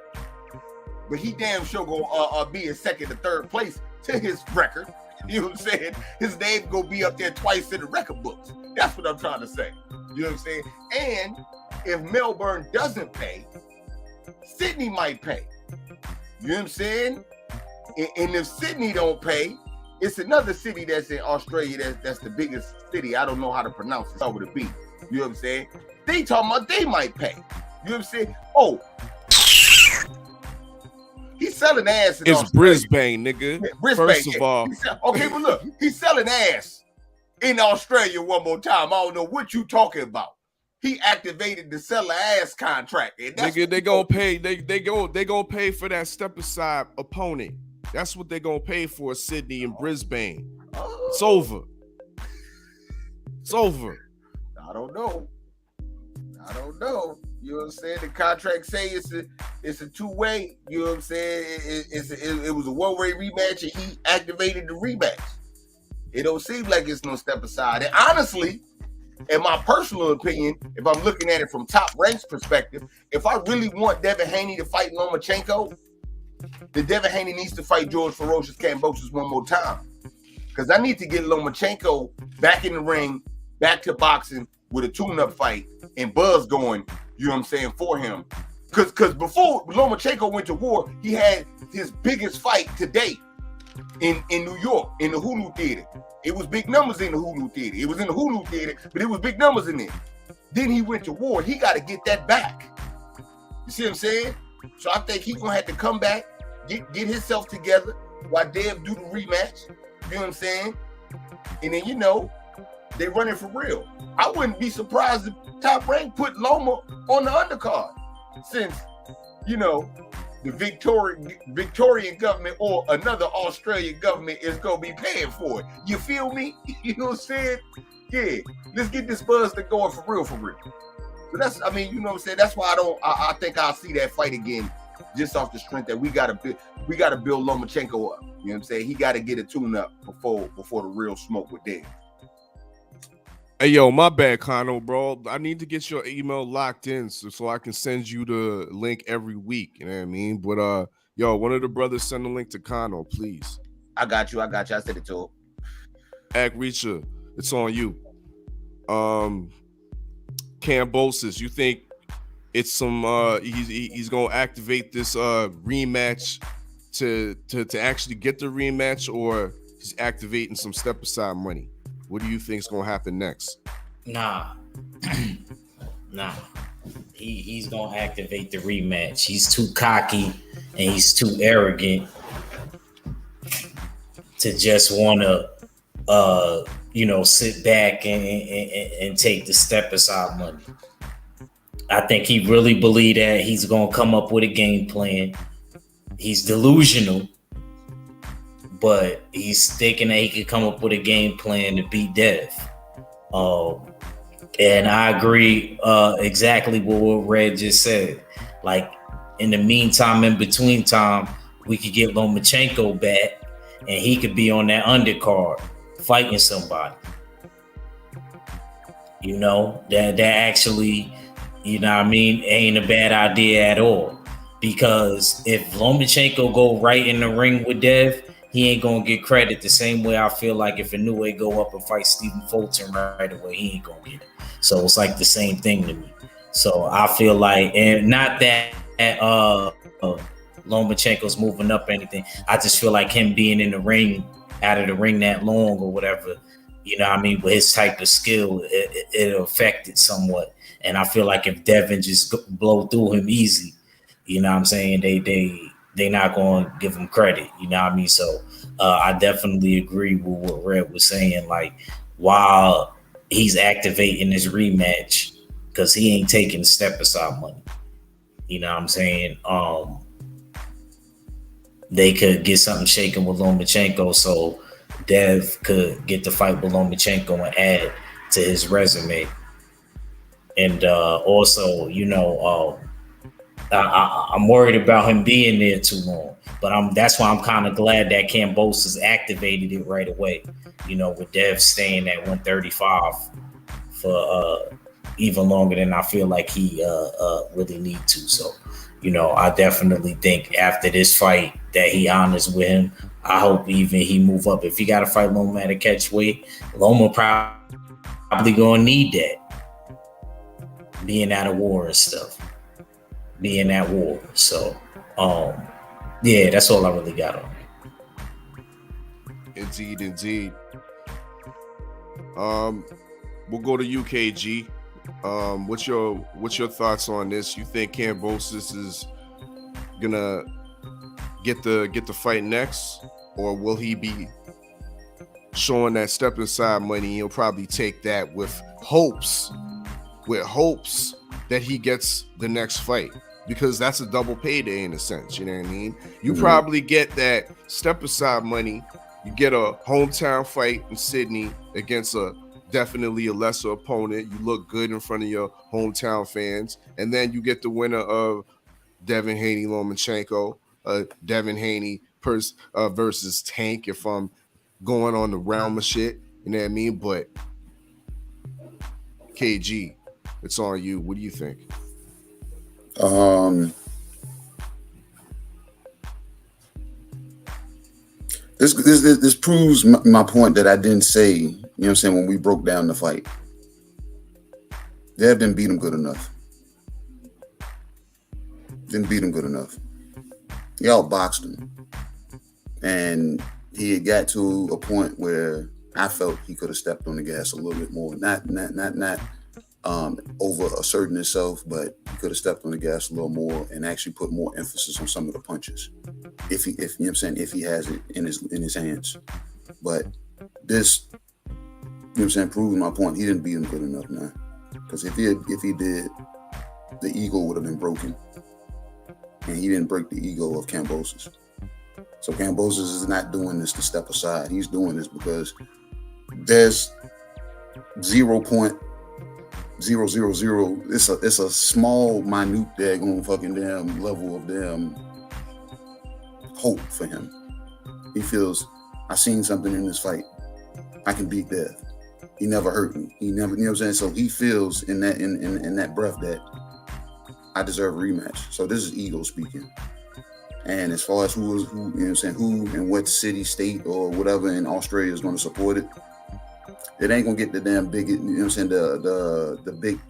But he damn sure gonna be in second or third place to his record. You know what I'm saying? His name gonna be up there twice in the record books. That's what I'm trying to say. You know what I'm saying? And if Melbourne doesn't pay, Sydney might pay. You know what I'm saying? And if Sydney don't pay, it's another city that's in Australia that's the biggest city. I don't know how to pronounce it. How would it be? You know what I'm saying? They talking about they might pay. You know what I'm saying? Oh, he's selling ass. It's Australia. Brisbane, nigga. Yeah, Brisbane. First of all. Okay, but look, he's selling ass in Australia one more time. I don't know what you talking about. He activated the seller ass contract. And that's nigga, they gonna pay. They gonna pay for that step aside opponent. That's what they gonna pay for, Sydney and Brisbane. It's over. It's over. I don't know. You know what I'm saying? The contract say it's a two-way. You know what I'm saying? It was a one-way rematch, and he activated the rematch. It don't seem like it's no step aside. And honestly, in my personal opinion, if I'm looking at it from Top Rank's perspective, if I really want Devin Haney to fight Lomachenko, then Devin Haney needs to fight George Ferocious Kambosos one more time. Because I need to get Lomachenko back in the ring, back to boxing with a tune-up fight and buzz going, you know what I'm saying, for him. Because before Lomachenko went to war, he had his biggest fight to date in New York, in the Hulu Theater. It was big numbers in the Hulu Theater. It was in the Hulu Theater, but it was big numbers in there. Then he went to war. He got to get that back. You see what I'm saying? So I think he's going to have to come back, get himself together while Dev do the rematch. You know what I'm saying? And then, you know, they running for real. I wouldn't be surprised if Top Rank put Loma on the undercard since, you know, the Victorian government or another Australian government is going to be paying for it. You feel me? You know what I'm saying? Yeah. Let's get this buzz to going for real, for real. So that's, I mean, you know what I'm saying? That's why I think I'll see that fight again just off the strength that we got to build Lomachenko up. You know what I'm saying? He got to get a tune up before the real smoke with Dave. Hey, yo, my bad, Kano, bro. I need to get your email locked in so I can send you the link every week. You know what I mean? But, yo, one of the brothers send the link to Kano, please. I got you. I said it to him. Act Reacher, it's on you. Kambosos, you think it's some he's gonna activate this rematch to actually get the rematch, or he's activating some step aside money? What do you think is gonna happen next? Nah. He's gonna activate the rematch. He's too cocky and he's too arrogant to just wanna sit back and take the step aside money. I think he really believe that he's gonna come up with a game plan. He's delusional, but he's thinking that he could come up with a game plan to beat Dev. And I agree exactly with what Red just said. Like, in the meantime, in between time, we could get Lomachenko back and he could be on that undercard fighting somebody. You know, that actually, you know what I mean, ain't a bad idea at all. Because if Lomachenko go right in the ring with Dev, he ain't gonna get credit the same way I feel like if Inoue go up and fight Stephen Fulton right away, he ain't gonna get it. So it's like the same thing to me. So I feel like, and not that Lomachenko's moving up or anything. I just feel like him being in the ring, out of the ring that long or whatever, you know what I mean, with his type of skill, it affected somewhat. And I feel like if Devin just blow through him easy, you know what I'm saying, they not going to give him credit, you know what I mean? So I definitely agree with what Red was saying. Like, while he's activating his rematch, because he ain't taking step aside money, you know what I'm saying? they could get something shaken with Lomachenko, so Dev could get the fight with Lomachenko and add to his resume. And also, I'm worried about him being there too long. But that's why I'm kind of glad that Kambosos activated it right away. With Dev staying at 135 for even longer than I feel like he really need to. So, I definitely think after this fight that he honors with him. I hope even he move up. If he got to fight Loma at a catch weight, Loma probably gonna need that, being out of war and stuff, being at war. So, yeah, that's all I really got on it. Indeed. We'll go to UKG. What's your thoughts on this? You think Kambosos is gonna get the fight next, or will he be showing that step inside money? He'll probably take that with hopes that he gets the next fight, because that's a double payday in a sense. You know what I mean? You probably get that step aside money. You get a hometown fight in Sydney against definitely a lesser opponent. You look good in front of your hometown fans, and then you get the winner of Devin Haney Lomachenko, Devin Haney versus Tank, if I'm going on the realm of shit. You know what I mean? But KG, it's on you. What do you think? This proves my point that I didn't say, you know what I'm saying, when we broke down the fight. Dev didn't beat him good enough. He outboxed him. And he had got to a point where I felt he could have stepped on the gas a little bit more. Not over asserting himself, but he could have stepped on the gas a little more and actually put more emphasis on some of the punches. If you know what I'm saying, if he has it in his hands. But this, you know what I'm saying, proving my point, he didn't beat him good enough now. Because if he did, the ego would have been broken. And he didn't break the ego of Kambosos. So Kambosos is not doing this to step aside. He's doing this because there's 0.000. It's a small, minute daggone fucking damn level of damn hope for him. He feels, I seen something in this fight. I can beat death. He never hurt me. He never, you know what I'm saying? So he feels in that breath that I deserve a rematch. So this is ego speaking. And as far as who you know what I'm saying, who and what city, state, or whatever in Australia is going to support it, it ain't gonna get the damn big, you know what I'm saying, the big, you know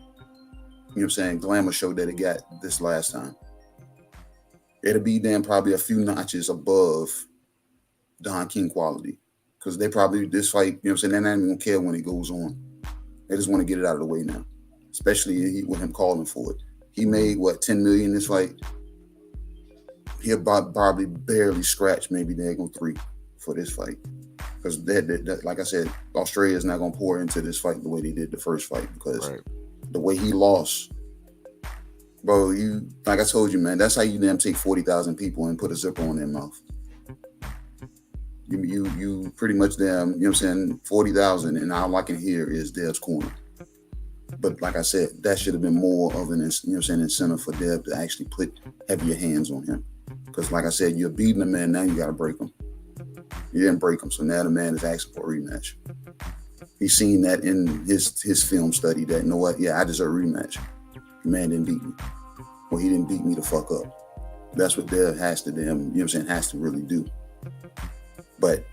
what I'm saying, glamour show that it got this last time. It'll be damn probably a few notches above Don King quality. Because they probably, this fight, you know what I'm saying, they're not even gonna care when it goes on. They just want to get it out of the way now. Especially with him calling for it. He made, what, 10 million this fight? He'll probably barely scratch maybe they're going 3 for this fight. Because, like I said, Australia is not going to pour into this fight the way they did the first fight. Because the way he lost, bro, like I told you, man, that's how you damn take 40,000 people and put a zipper on their mouth. You pretty much damn, you know what I'm saying, 40,000, and all I can hear is Dev's corner. But like I said, that should have been more of an, you know what I'm saying, incentive for Dev to actually put heavier hands on him. Because like I said, you're beating a man, now you got to break him. You didn't break him, so now the man is asking for a rematch. He's seen that in his film study that, you know what, yeah, I deserve a rematch. The man didn't beat me. Well, he didn't beat me the fuck up. That's what Dev has to damn, you know what I'm saying, has to really do. But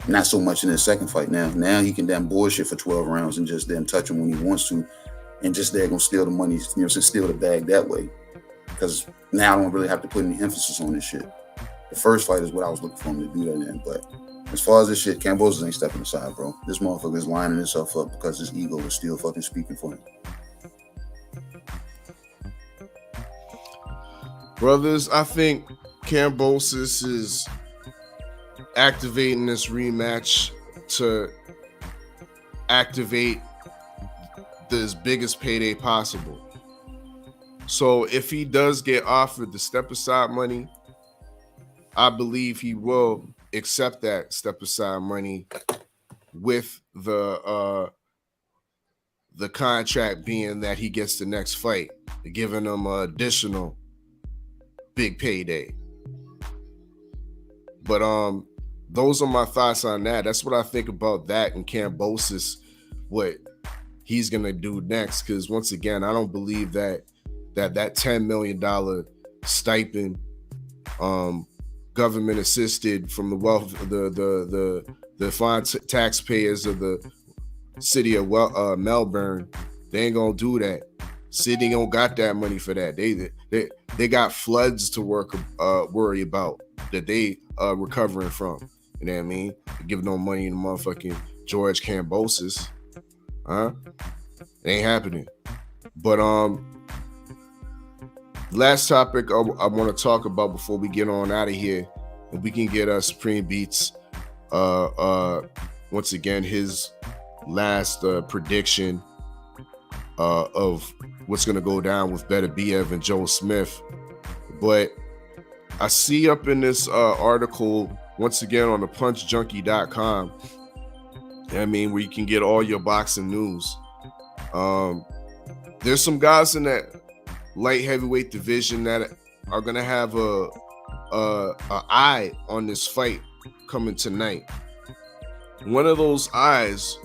not so much in his second fight now. Now he can damn bullshit for 12 rounds and just damn touch him when he wants to, and just they're gonna steal the money, you know what I'm saying, steal the bag that way. Because now I don't really have to put any emphasis on this shit. The first fight is what I was looking for him to do that in. But as far as this shit, Kambosos ain't stepping aside, bro. This motherfucker is lining himself up because his ego is still fucking speaking for him. Brothers, I think Kambosos is activating this rematch to activate the biggest payday possible. So if he does get offered the step aside money, I believe he will accept that step aside money with the contract being that he gets the next fight, giving him an additional big payday. But those are my thoughts on that. That's what I think about that and Kambosos, what he's gonna do next. Because once again, I don't believe that $10 million stipend, government assisted from the wealth, the fine taxpayers of the city of Melbourne, they ain't gonna do that. City don't got that money for that. They got floods to worry about that they recovering from. You know what I mean? They give no money to motherfucking George Kambosos. Huh? It ain't happening. But last topic I want to talk about before we get on out of here, and we can get Supreme Beats once again his last prediction of what's going to go down with Better Biev and Joe Smith. But I see up in this article, once again on the punchjunkie.com, I mean, where you can get all your boxing news. There's some guys in that light heavyweight division that are going to have a eye on this fight coming tonight. One of those eyes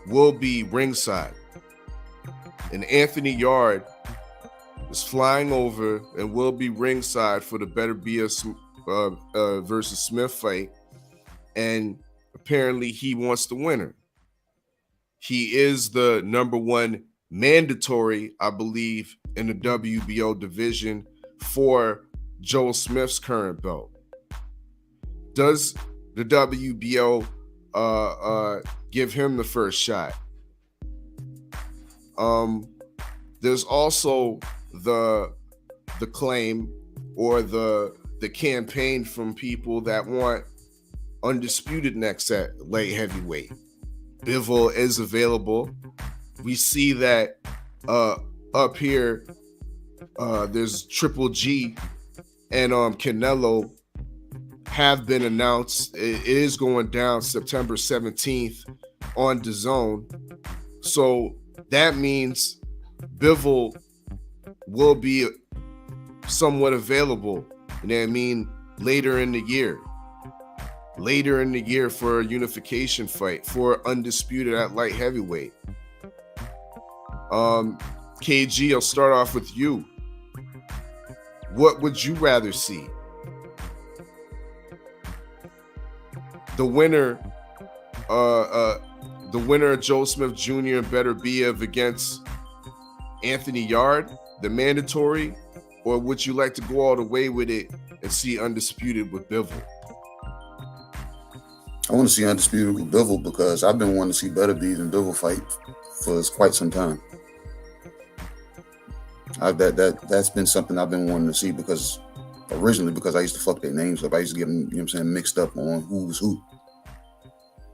will be ringside. And Anthony Yard is flying over and will be ringside for the Better Biev versus Smith fight. And apparently he wants the winner. He is the number one mandatory, I believe, in the WBO division for Joe Smith's current belt. Does the WBO give him the first shot? There's also the claim or the campaign from people that want undisputed next at light heavyweight. Bivol is available. We see that up here there's Triple G and Canelo have been announced. It is going down September 17th on DAZN. So that means Bivol will be somewhat available, you know what I mean, later in the year for a unification fight for undisputed at light heavyweight. KG, I'll start off with you. What would you rather see? The winner of Joe Smith Jr. and Better Biev against Anthony Yard, the mandatory, or would you like to go all the way with it and see undisputed with Bivol? I want to see undisputed with Bivol because I've been wanting to see Better Biev and Bivol fight for quite some time. That's been something I've been wanting to see because I used to fuck their names up. I used to get them, you know what I'm saying, mixed up on who was who.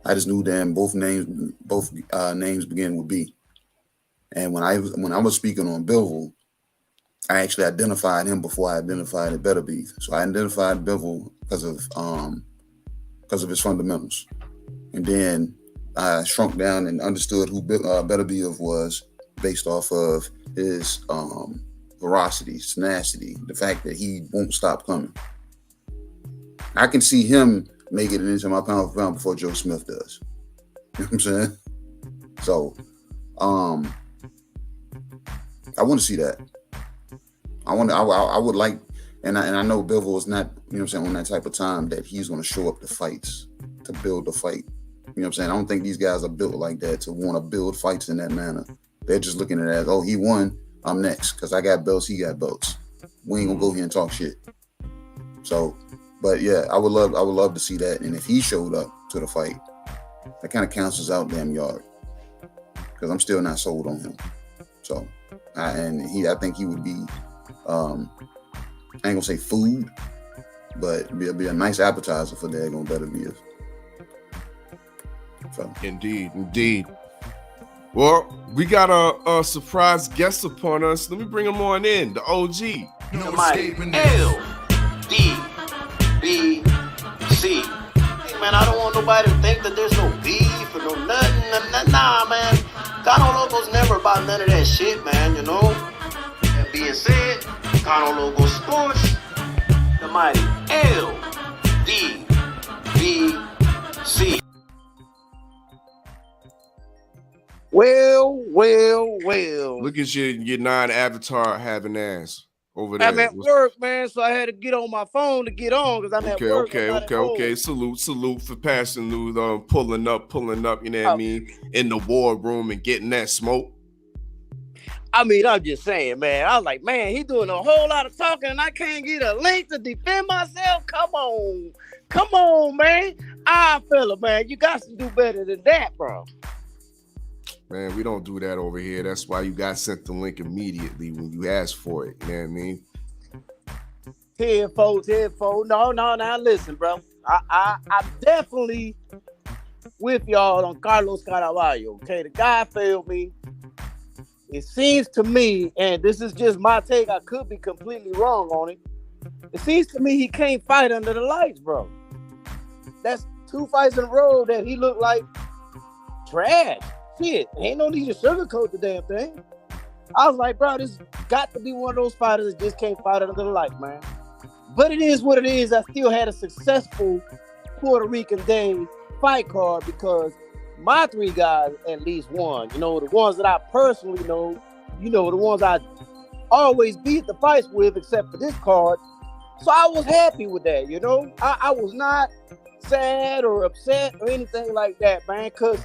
I just knew both names begin with B. And when I was speaking on Bivol, I actually identified him before I identified the Better Biev. So I identified Bivol because of his fundamentals, and then I shrunk down and understood who Better Biev was based off of his ferocity, tenacity, the fact that he won't stop coming. I can see him making it into my pound for pound before Joe Smith does. You know what I'm saying? So, I want to see that. I would like, and I know Bivol is not, you know what I'm saying, on that type of time that he's going to show up to fights to build the fight. You know what I'm saying? I don't think these guys are built like that to want to build fights in that manner. They're just looking at it as, oh, he won, I'm next because I got belts, he got belts. We ain't gonna go here and talk shit. So, but yeah, I would love to see that. And if he showed up to the fight, that kind of cancels out damn Yard because I'm still not sold on him. So, I think he would be, I ain't gonna say food, but it'd be a nice appetizer for daggone Better Biev. So. Indeed. Well, we got a surprise guest upon us. Let me bring him on in, the OG. No escaping L D B, C. Hey, man, I don't want nobody to think that there's no beef or no nothing. Nah, man. Kano Logo's never about none of that shit, man, you know? That being said, Kano Logo Sports, the mighty L, D, B, C. Well. Look at your non-avatar having ass over there. I'm at work, man, so I had to get on my phone to get on because I'm at work. Okay. Salute for passing through, pulling up, you know what I mean, in the war room and getting that smoke. I mean, I'm just saying, man. I was like, man, he doing a whole lot of talking and I can't get a link to defend myself. Come on, man. Oddfella, man, you got to do better than that, bro. Man, we don't do that over here. That's why you got sent the link immediately when you asked for it. You know what I mean? Tenfold. No, now listen, bro. I'm definitely with y'all on Carlos Caraballo. Okay, the guy failed me. It seems to me, and this is just my take, I could be completely wrong on it. It seems to me he can't fight under the lights, bro. That's 2 fights in a row that he looked like trash. Shit, ain't no need to sugarcoat the damn thing. I was like, bro, this got to be one of those fighters that just can't fight under the light, man. But it is what it is. I still had a successful Puerto Rican Day fight card because my 3 guys at least won. You know, the ones that I personally know, you know, the ones I always beat the fights with except for this card. So I was happy with that, you know. I was not sad or upset or anything like that, man, because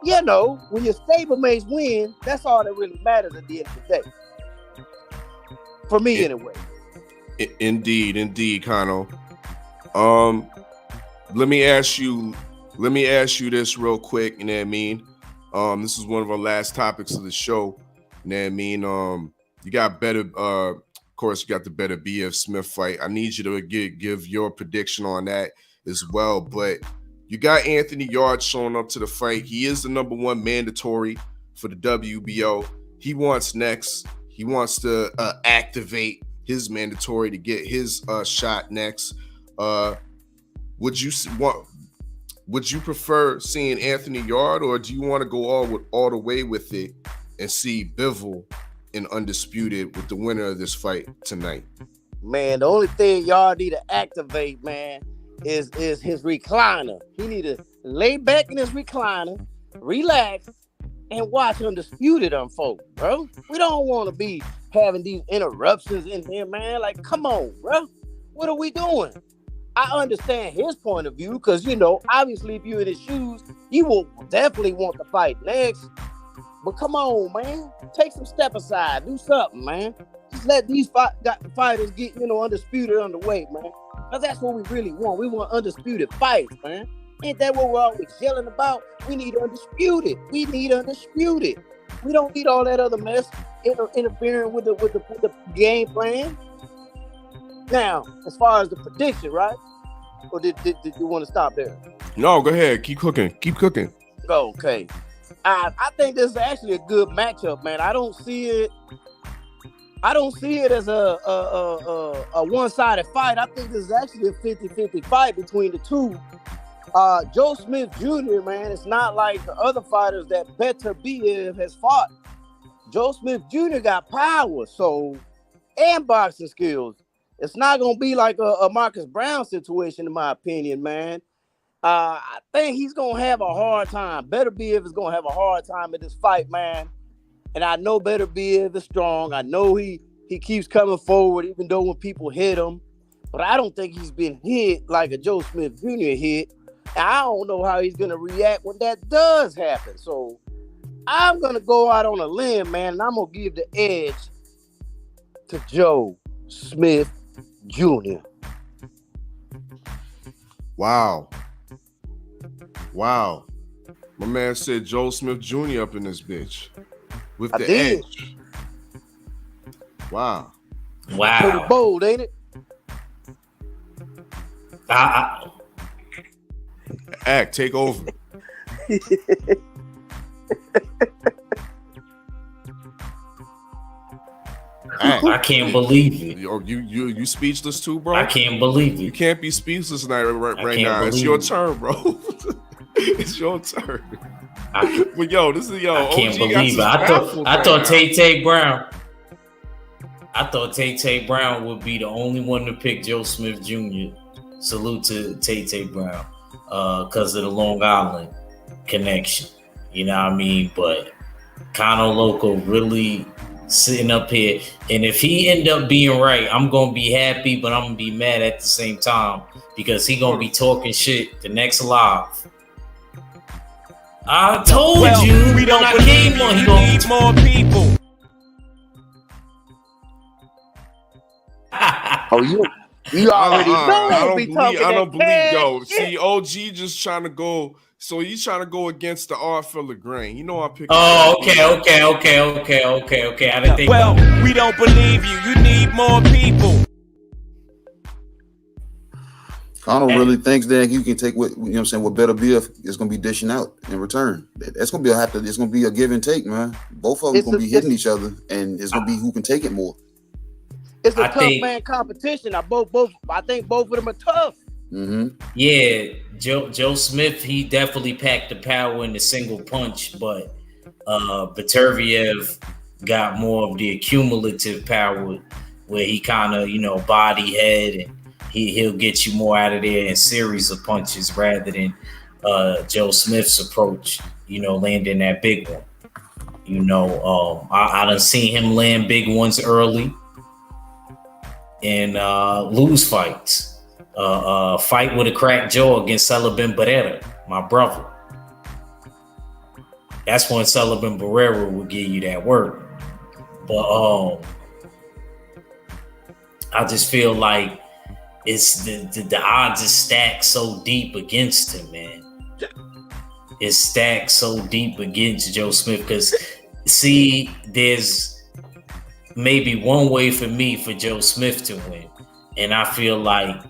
you know, when your stablemates win, that's all that really matters at the end of the day. For me, anyway. Indeed, Kano. Let me ask you this real quick, you know what I mean? This is one of our last topics of the show. You know what I mean? You got better, of course, you got the better BF Smith fight. I need you to give your prediction on that as well, but you got Anthony Yarde showing up to the fight. He is the number 1 mandatory for the WBO. He wants next. He wants to activate his mandatory to get his shot next. Would you prefer seeing Anthony Yarde, or do you want to go all the way with it and see Bivol in Undisputed with the winner of this fight tonight? Man, the only thing Yarde need to activate, man, is his recliner. He need to lay back in his recliner, relax, and watch Undisputed unfold, bro. We don't want to be having these interruptions in here, man. Like, come on, bro. What are we doing? I understand his point of view because, you know, obviously if you're in his shoes, you will definitely want to fight next. But come on, man. Take some step aside. Do something, man. Just let these fighters get, you know, Undisputed underway, man. Because that's what we really want. We want undisputed fights, man. Ain't that what we're always yelling about? We need Undisputed. We don't need all that other mess interfering with the game plan. Now, as far as the prediction, right? Or did you want to stop there? No, go ahead. Keep cooking. Okay. I think this is actually a good matchup, man. I don't see it as a one-sided fight. I think this is actually a 50-50 fight between the two. Joe Smith Jr., man, it's not like the other fighters that Better Biev has fought. Joe Smith Jr. got power, and boxing skills. It's not going to be like a Marcus Brown situation, in my opinion, man. I think he's going to have a hard time. Better Biev is going to have a hard time in this fight, man. And I know Better Biev is strong. I know he keeps coming forward, even though when people hit him. But I don't think he's been hit like a Joe Smith Jr. hit. And I don't know how he's going to react when that does happen. So I'm going to go out on a limb, man, and I'm going to give the edge to Joe Smith Jr. Wow. My man said Joe Smith Jr. up in this bitch with the edge. Wow. Pretty bold, ain't it? Act, take over. I can't believe it. You speechless too, bro? I can't believe You it. can't be speechless right can't now. It's believe your it. turn, bro. It's your turn. But this is I can't OG believe it. got I thought Tay Brown. I thought Tay Brown would be the only one to pick Joe Smith Jr. Salute to Tay Brown, because of the Long Island connection. You know what I mean? But Kano Loco really sitting up here, and if he end up being right, I'm gonna be happy, but I'm gonna be mad at the same time because he gonna be talking shit the next live. I told you we don't when I believe came you. on. He You gonna need more people. Oh, you already I don't believe. Yo, shit. see, OG just trying to go. So he's trying to go against the Oddfella grain. You know I picked. Oh, okay. I didn't think. Well, we don't believe you. You need more people. Kano really thinks that you can take what what Better BF is going to be dishing out in return. That's going to be it's going to be a give and take, man. Both of them going to be hitting each other, and it's going to be who can take it more. It's a tough man competition. I think both of them are tough. Mm-hmm. Yeah, Joe Smith, he definitely packed the power in the single punch, but Beterbiev got more of the accumulative power where he kind of, body head, and he'll get you more out of there in a series of punches rather than Joe Smith's approach, landing that big one. I done seen him land big ones early and lose fights. Fight with a cracked jaw against Sullivan Barrera, my brother. That's when Sullivan Barrera will give you that work. But I just feel like it's the odds is stacked so deep against him, man. It's stacked so deep against Joe Smith because, see, there's maybe one way for me for Joe Smith to win, and I feel like,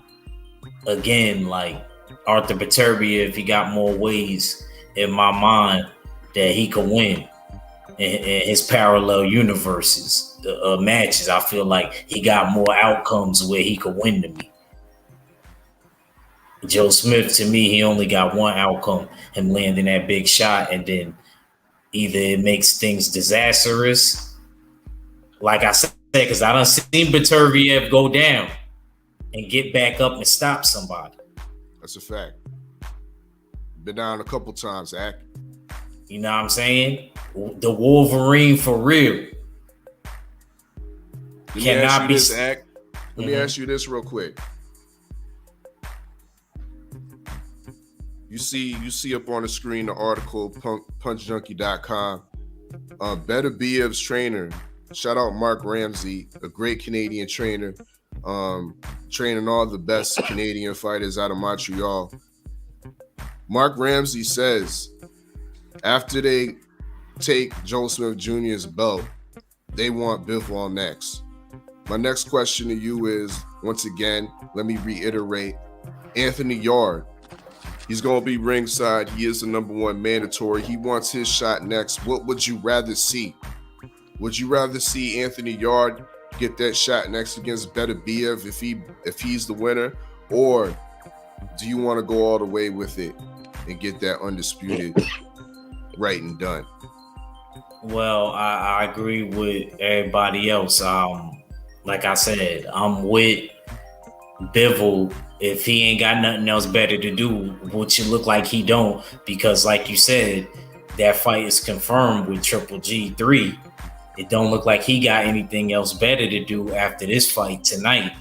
again, like Arthur Beterbiev, he got more ways in my mind that he could win in his parallel universes matches. I feel like he got more outcomes where he could win to me. Joe Smith, to me, he only got one outcome, him landing that big shot, and then either it makes things disastrous, like I said, because I done seen Beterbiev go down and get back up and stop somebody. That's a fact. Been down a couple times, Zach. You know what I'm saying? The Wolverine for real. Let me ask you this real quick. You see up on the screen the article, punchjunkie.com. Beterbiev's trainer, shout out Mark Ramsey, a great Canadian trainer, training all the best Canadian fighters out of Montreal. Mark Ramsey says after they take Joe Smith Jr.'s belt, they want Bivol next. My next question to you is, once again, let me reiterate, Anthony Yarde. He's going to be ringside. He is the number one mandatory. He wants his shot next. What would you rather see? Would you rather see Anthony Yarde get that shot next against Beterbiev if he's the winner? Or do you want to go all the way with it and get that undisputed right and done? Well, I agree with everybody else. Like I said, I'm with Bivol. If he ain't got nothing else better to do, which it look like he don't, because like you said, that fight is confirmed with Triple G3. It don't look like he got anything else better to do after this fight tonight.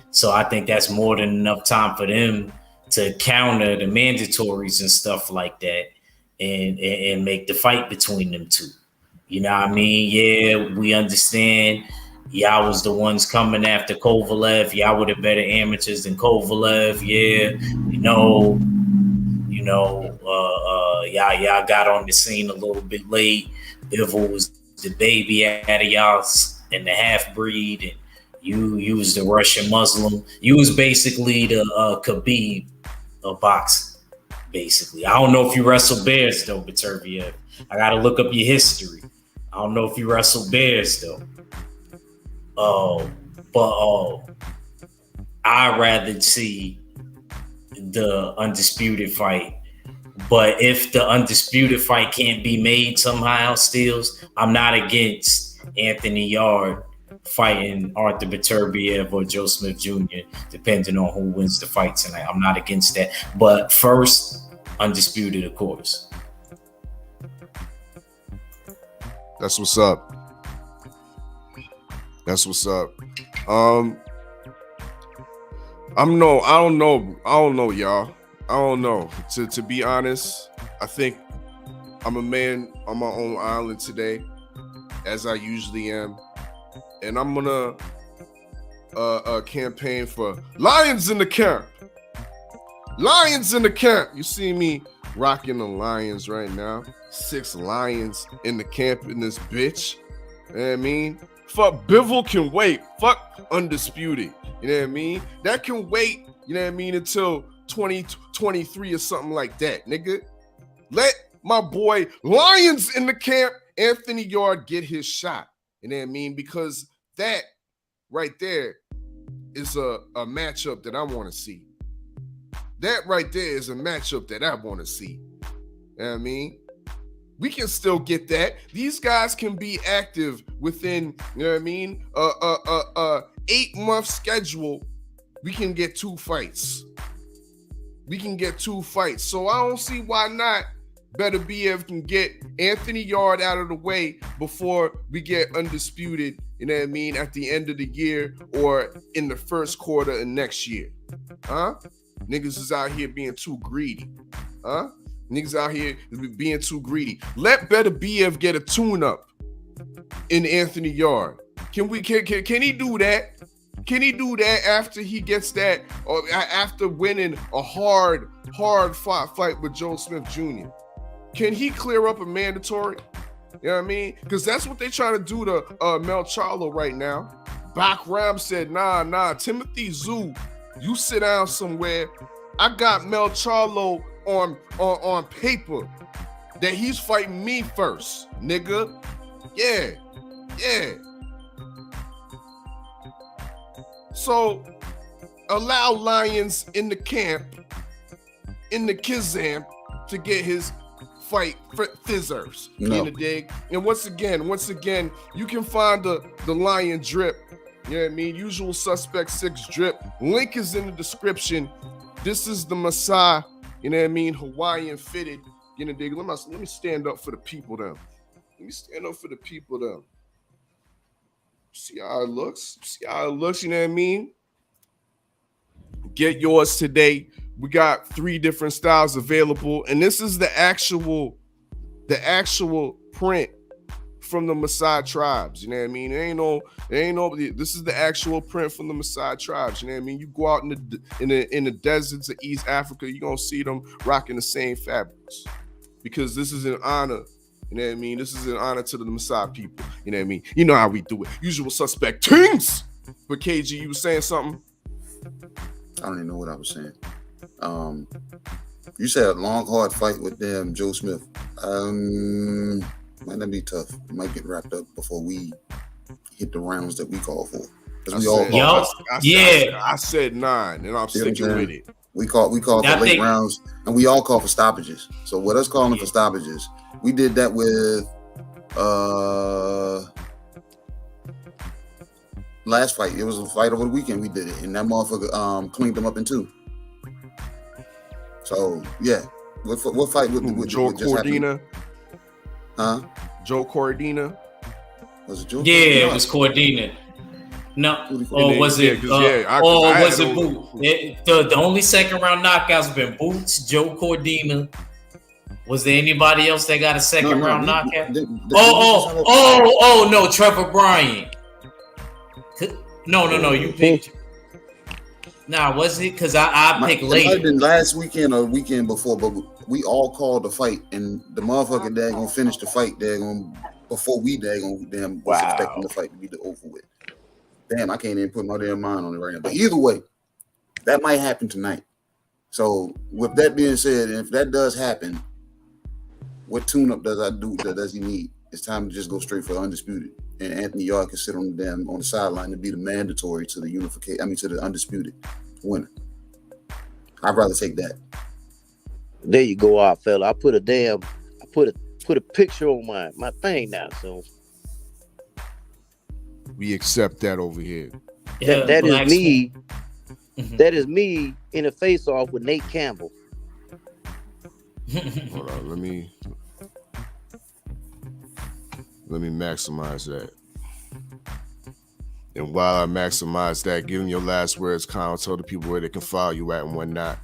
So I think that's more than enough time for them to counter the mandatories and stuff like that and make the fight between them two. You know what I mean? Yeah, we understand. Y'all was the ones coming after Kovalev. Y'all were the better amateurs than Kovalev. Yeah, y'all got on the scene a little bit late. Bivol was the baby out of y'all and the half-breed, and you was the Russian Muslim. You was basically the Khabib of boxing, basically. I don't know if you wrestled bears, though, Beterbiev. I got to look up your history. I don't know if you wrestled bears, though. But I'd rather see the undisputed fight. But if the undisputed fight can't be made somehow, Steels, I'm not against Anthony Yard fighting Arthur Beterbiev or Joe Smith Jr., depending on who wins the fight tonight. I'm not against that. But first, undisputed, of course. That's what's up. That's what's up. I don't know, y'all. I don't know. To be honest, I think I'm a man on my own island today, as I usually am. And I'm gonna campaign for Lions in the camp. Lions in the camp. You see me rocking the Lions right now. 6 Lions in the camp in this bitch. You know what I mean? Fuck, Bivol can wait. Fuck undisputed. You know what I mean? That can wait, you know what I mean, until 2023 or something like that, nigga. Let my boy Lions in the camp, Anthony Yard, get his shot. You know what I mean? Because that right there is a matchup that I want to see. That right there is a matchup that I want to see. You know what I mean? We can still get that. These guys can be active within, you know what I mean, 8-month schedule. We can get 2 fights. We can get 2 fights. So I don't see why not Beterbiev can get Anthony Yard out of the way before we get undisputed, you know what I mean, at the end of the year or in the first quarter of next year. Huh? Niggas is out here being too greedy. Huh? Niggas out here being too greedy. Let Beterbiev get a tune-up in Anthony Yard. Can he do that? Can he do that after he gets that, or after winning a hard fight with Joe Smith Jr.? Can he clear up a mandatory? You know what I mean? Because that's what they trying to do to Mel Charlo right now. Bakram said, nah, Timothy Zoo, you sit down somewhere. I got Mel Charlo on paper that he's fighting me first, nigga. Yeah. So allow Lions in the camp, in the Kizam, to get his fight for thizzers. No. In the dig. And once again, you can find the Lion drip. You know what I mean? Usual Suspect 6 drip. Link is in the description. This is the Masai, you know what I mean, Hawaiian fitted. You know, dig. Let me stand up for the people then. See how it looks? You know what I mean? Get yours today. We got 3 different styles available, and this is the actual print from the Maasai tribes. You know what I mean? This is the actual print from the Maasai tribes. You know what I mean? You go out in the deserts of East Africa, you're gonna see them rocking the same fabrics, because this is an honor. You know what I mean? This is an honor to the Maasai people. You know what I mean? You know how we do it. Usual Suspect things. But KG, you was saying something? I don't even know what I was saying. You said a long, hard fight with Joe Smith. Might not be tough. It might get wrapped up before we hit the rounds that we call for. I said 9, and I'm sticking with it. We call for late rounds, and we all call for stoppages. So with us calling for stoppages, we did that with last fight. It was a fight over the weekend. We did it, and that motherfucker cleaned them up in 2. So yeah, what fight with Joe Cordina? Huh? Joe Cordina? Was it Joe? Yeah, it was Cordina. No, or was it? Was it Boots? The only second round knockouts have been Boots, Joe Cordina. Was there anybody else that got a second round knockout? No, Trevor Bryant. No, you picked. Nah, was it? Because I picked late. It might have been last weekend or weekend before, but we all called the fight, and the motherfucker that gonna finish the fight, before we was expecting the fight to be over with. Damn, I can't even put my damn mind on it right now. But either way, that might happen tonight. So with that being said, if that does happen, what tune-up does he need? It's time to just go straight for undisputed. and Anthony Yard can sit on the sideline and be the mandatory to the to the undisputed winner. I'd rather take that. There you go, Oddfella. I put a picture on my thing now, so we accept that over here. That is me. Mm-hmm. That is me in a face-off with Nate Campbell. Hold on, let me maximize that. And while I maximize that, give them your last words, Kyle. Tell the people where they can follow you at and whatnot.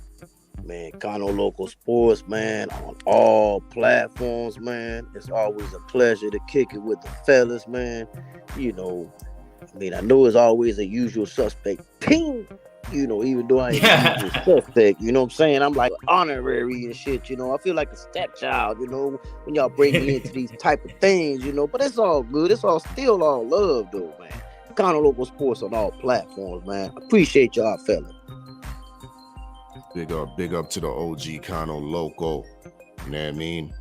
Man, Kano Local Sports, man, on all platforms, man. It's always a pleasure to kick it with the fellas, man. You know, I mean, I know it's always a usual suspect team, you know, even though I ain't a usual suspect, you know what I'm saying? I'm like honorary and shit, you know. I feel like a stepchild, you know, when y'all bring me into these type of things, you know. But it's all good. It's all still all love, though, man. Kano Local Sports on all platforms, man. Appreciate y'all, fella. Big up to the OG Kano Loco. You know what I mean?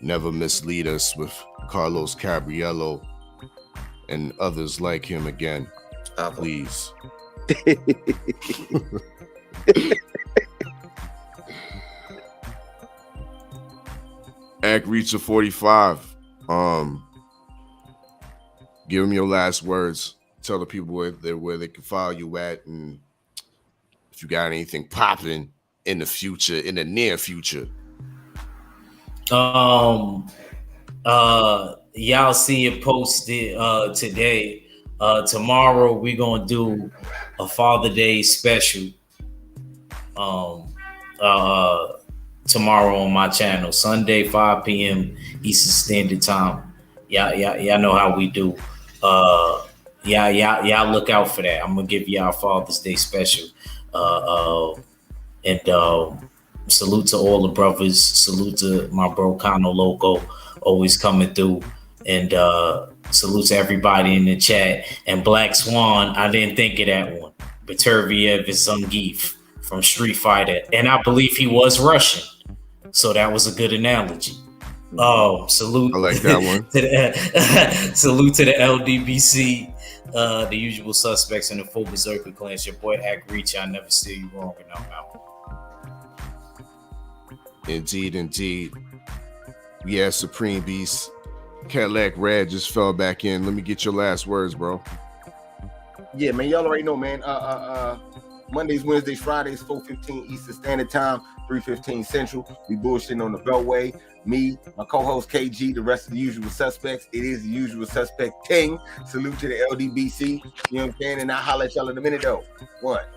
Never mislead us with Carlos Cabriello and others like him again. Please. Act Reacher 45. Give them your last words. Tell the people where they can follow you at, and if you got anything popping in the near future. Y'all see it posted today. Tomorrow we're gonna do a Father Day special. Tomorrow on my channel, Sunday 5 p.m. Eastern Standard Time. Y'all know how we do. Y'all look out for that. I'm gonna give y'all Father's Day special. And salute to all the brothers. Salute to my bro Kano Loco, always coming through. And salute to everybody in the chat. And Black Swan, I didn't think of that one. Baturviev is Zangief from Street Fighter, and I believe he was Russian, so that was a good analogy. Salute. I like that one. Salute to the LDBC. The usual suspects in the full berserker clans. Your boy Act Reach. I never steer you wrong, and I'm out. Indeed. Yeah, Supreme Beast. Cadillac Red just fell back in. Let me get your last words, bro. Yeah, man. Y'all already know, man. Mondays, Wednesdays, Fridays, 4:15 Eastern Standard Time, 3:15 Central. We bullshitting on the Beltway. Me, my co-host KG, the rest of the usual suspects. It is the usual suspect Ting. Salute to the LDBC. You know what I'm saying? And I'll holler at y'all in a minute, though. What?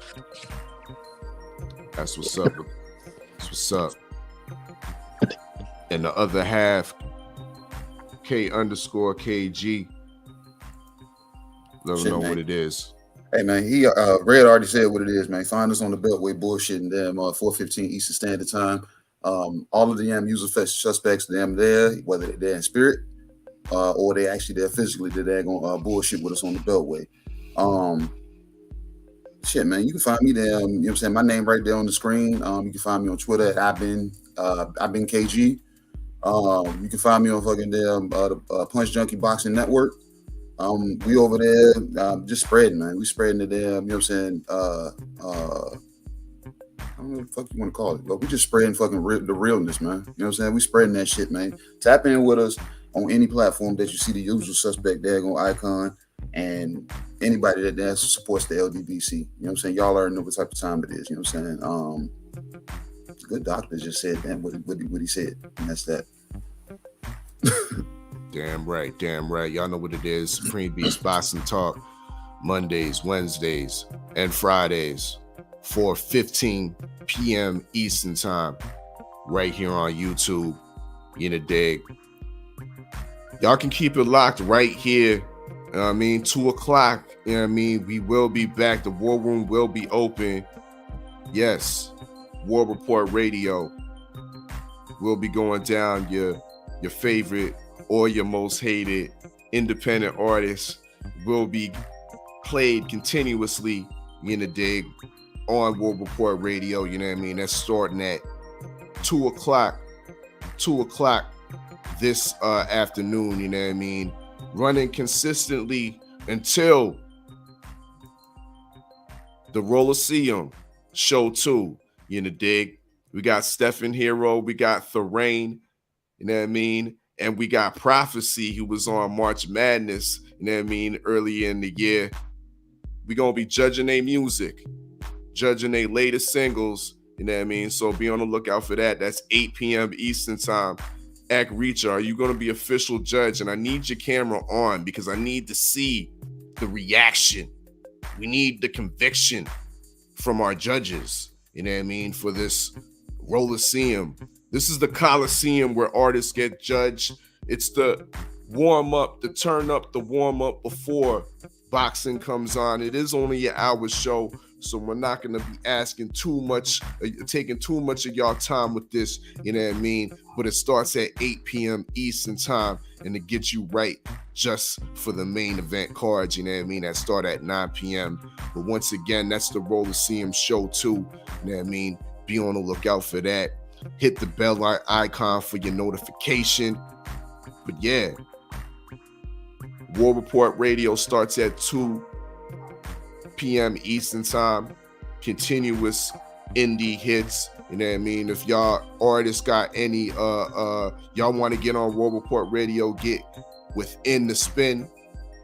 That's what's up. That's what's up. And the other half, K_KG. Let them know what it is. Hey man, Red already said what it is, man. Find us on the Beltway bullshitting them 4:15 Eastern Standard Time. All of the usual suspects, them there, whether they're in spirit or they actually there physically, they're gonna bullshit with us on the Beltway. Shit, man, you can find me there. You know what I'm saying? My name right there on the screen. You can find me on Twitter at I've been KG. You can find me on fucking the Punch Junkie Boxing Network. We over there just spreading, man. We spreading it there. You know what I'm saying? I don't know what the fuck you want to call it, but we just spreading fucking the realness, man. You know what I'm saying? We spreading that shit, man. Tap in with us on any platform that you see the usual suspect daggone icon and anybody that supports the LDBC. You know what I'm saying? Y'all already know what type of time it is. You know what I'm saying? Good doctor just said that what he said, and that's that. Damn right. Y'all know what it is. Supreme Beast Boxing Talk, Mondays, Wednesdays, and Fridays, 4:15 p.m. Eastern Time, right here on YouTube. You know, dig. Y'all can keep it locked right here. You know what I mean? 2 o'clock. You know what I mean? We will be back. The War Room will be open. Yes. War Report Radio will be going down. Your favorite or your most hated independent artists will be played continuously in the dig on War Report Radio. You know what I mean? That's starting at 2 o'clock this afternoon. You know what I mean? running consistently until the Rolliseum show 2. You know, dig? We got Stephen Hero, we got Thorane, you know what I mean? And we got Prophecy, who was on March Madness, you know what I mean, earlier in the year. We gonna be judging their music, judging their latest singles, you know what I mean? So be on the lookout for that. That's 8 p.m. Eastern time. Act Reacher, are you gonna be official judge? And I need your camera on because I need to see the reaction. We need the conviction from our judges, you know what I mean, for this Rolliseum. This is the Coliseum where artists get judged. It's the warm-up, the turn-up, the warm-up before boxing comes on. It is only an hour show, so we're not going to be asking too much, taking too much of y'all time with this, you know what I mean? But it starts at 8 p.m. Eastern time, and it gets you right just for the main event cards, you know what I mean? That start at 9 p.m. But once again, that's the Rolliseum show 2, you know what I mean? Be on the lookout for that. Hit the bell icon for your notification. But yeah, War Report Radio starts at 2 p.m. Eastern time. Continuous indie hits. You know what I mean? If y'all artists got any y'all want to get on War Report Radio, get within the spin.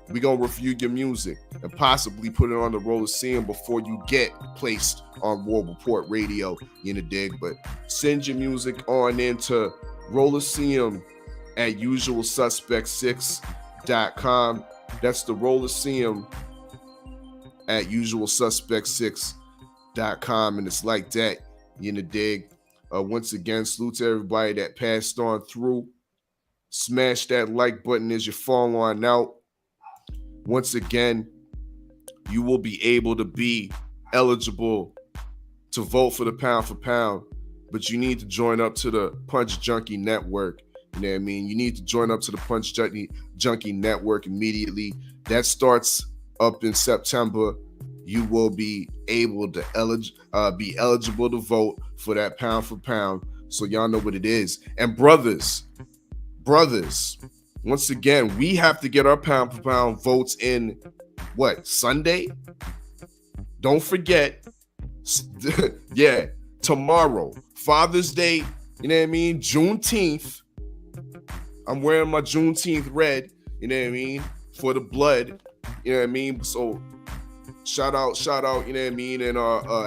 We gonna review your music and possibly put it on the Rolliseum before you get placed on War Report Radio, you know, dig? But send your music on into Rolliseum at usualsuspect6.com. That's the Rolliseum at usualsuspect6.com, and it's like that, you know, dig? Once again, salute to everybody that passed on through. Smash that like button as you fall on out. Once again, you will be able to be eligible to vote for the pound for pound, but you need to join up to the Punch Junkie Network. You know what I mean? You need to join up to the Punch Junkie Network immediately. That starts up in September. You will be able to be eligible to vote for that pound for pound. So y'all know what it is. And brothers, once again, we have to get our pound for pound votes in, Sunday? Don't forget, yeah, tomorrow, Father's Day, you know what I mean? Juneteenth. I'm wearing my Juneteenth red, you know what I mean? For the blood, you know what I mean? So shout out, you know what I mean? And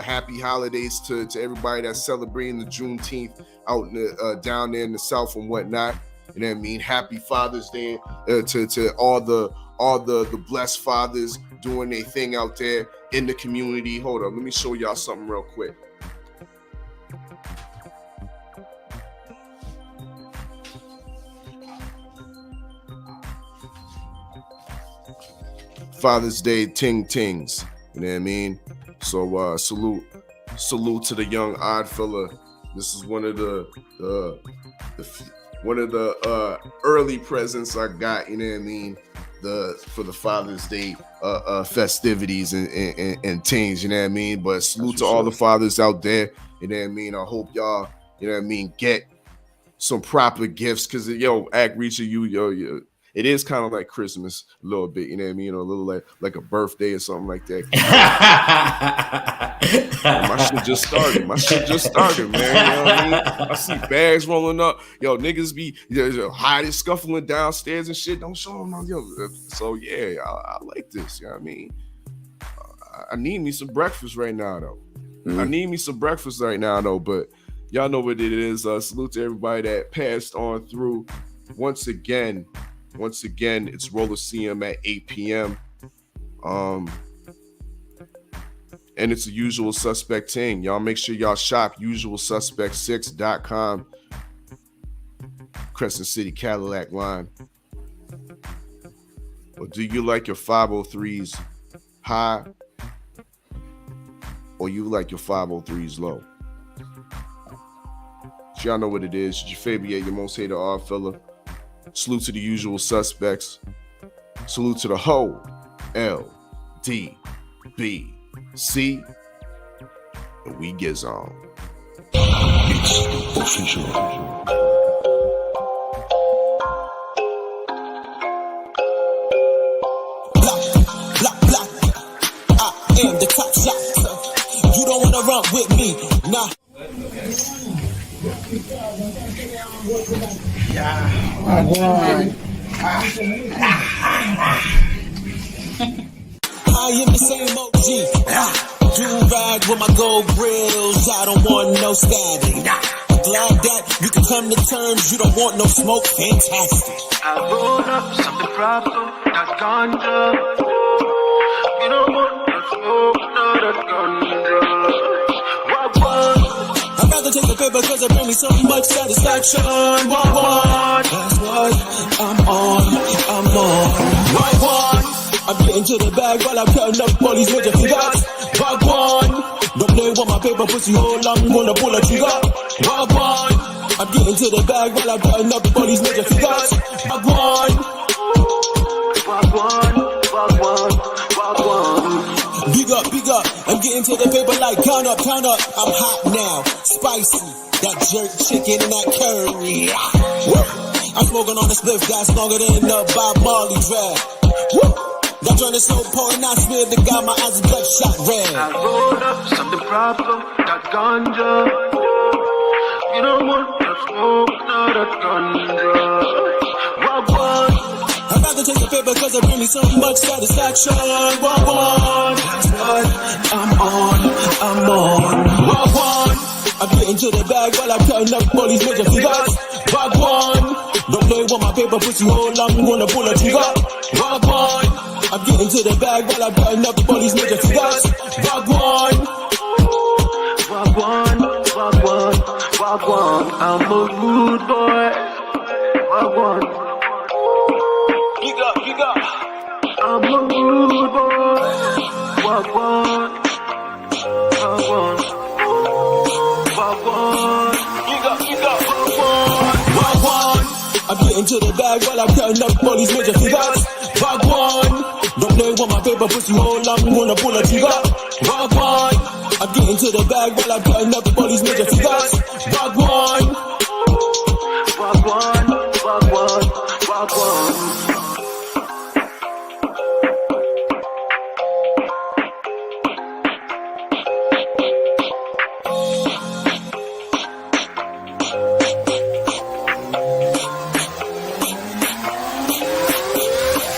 happy holidays to everybody that's celebrating the Juneteenth out in the, down there in the South and whatnot. You know what I mean? Happy Father's Day to all the blessed fathers doing their thing out there in the community. Hold on, let me show y'all something real quick. Father's Day ting-tings, you know what I mean? So salute to the young Oddfella. This is one of the early presents I got, you know what I mean, for the Father's Day festivities and things, you know what I mean? But salute to all the fathers out there, you know what I mean? I hope y'all, you know what I mean, get some proper gifts, because Act Reacher, it is kind of like Christmas a little bit, you know what I mean? A little like a birthday or something like that. My shit just started, man. You know what I mean? I see bags rolling up. Niggas be hiding, scuffling downstairs and shit. Don't show them. So yeah, I like this. You know what I mean? I need me some breakfast right now, though. But y'all know what it is. Salute to everybody that passed on through. Once again, it's Rolliseum at 8 p.m. And it's a Usual Suspect thing. Y'all make sure y'all shop usualsuspect6.com. Crescent City Cadillac line. Or do you like your 503s high? Or you like your 503s low? So y'all know what it is. Your favorite, your most hated Oddfella. Salute to the Usual Suspects. Salute to the whole LDBC. And we get on. It's official. I am the same OG. Do-rag with my gold grills. I don't want no stabbing. I'm glad that you can come to terms. You don't want no smoke. Fantastic. I roll up something proper, not ganja. You don't want no smoke, no, that ganja. I'd rather take the paper cause it brings me so much satisfaction. That's what I'm on. I'm getting to the bag while I'm counting up all these major figures. Wagwan, don't play with my paper pussy hole, I'm gonna pull a trigger. Wagwan, I'm getting to the bag while I'm counting up all these major figures. Wagwan, big up, I'm getting to the paper like count up. I'm hot now, spicy, that jerk chicken and that curry. I'm smoking on the spliff gas longer than the Bob Marley draft. That joint is so potent, I swear to God, my eyes are bloodshot red. I rolled up something proper, that ganja. You don't want no smoke, no, that ganja. Wagwan. I'd rather take the paper cause it brings me so much satisfaction. Wagwan. That's what I'm on. Wagwan. I'm getting to the bag while I'm counting up all these major figures. Wagwan. Don't play with my paper pussy hole, I'm gonna pull a trigger. Wagwan. I'm getting to the bag while I'm counting up all these major figures. Wagwan. I'm a rude boy. Wagwan. Big up. I'm a rude boy. Wagwan. Big up. Wagwan. I'm getting to the bag while I'm counting up all these major figures. Wagwan. Don't play with my paper pussy hole, I'm gonna pull a trigger. Wagwan. I'm getting to the bag while I'm counting up all these major figures. Wagwan.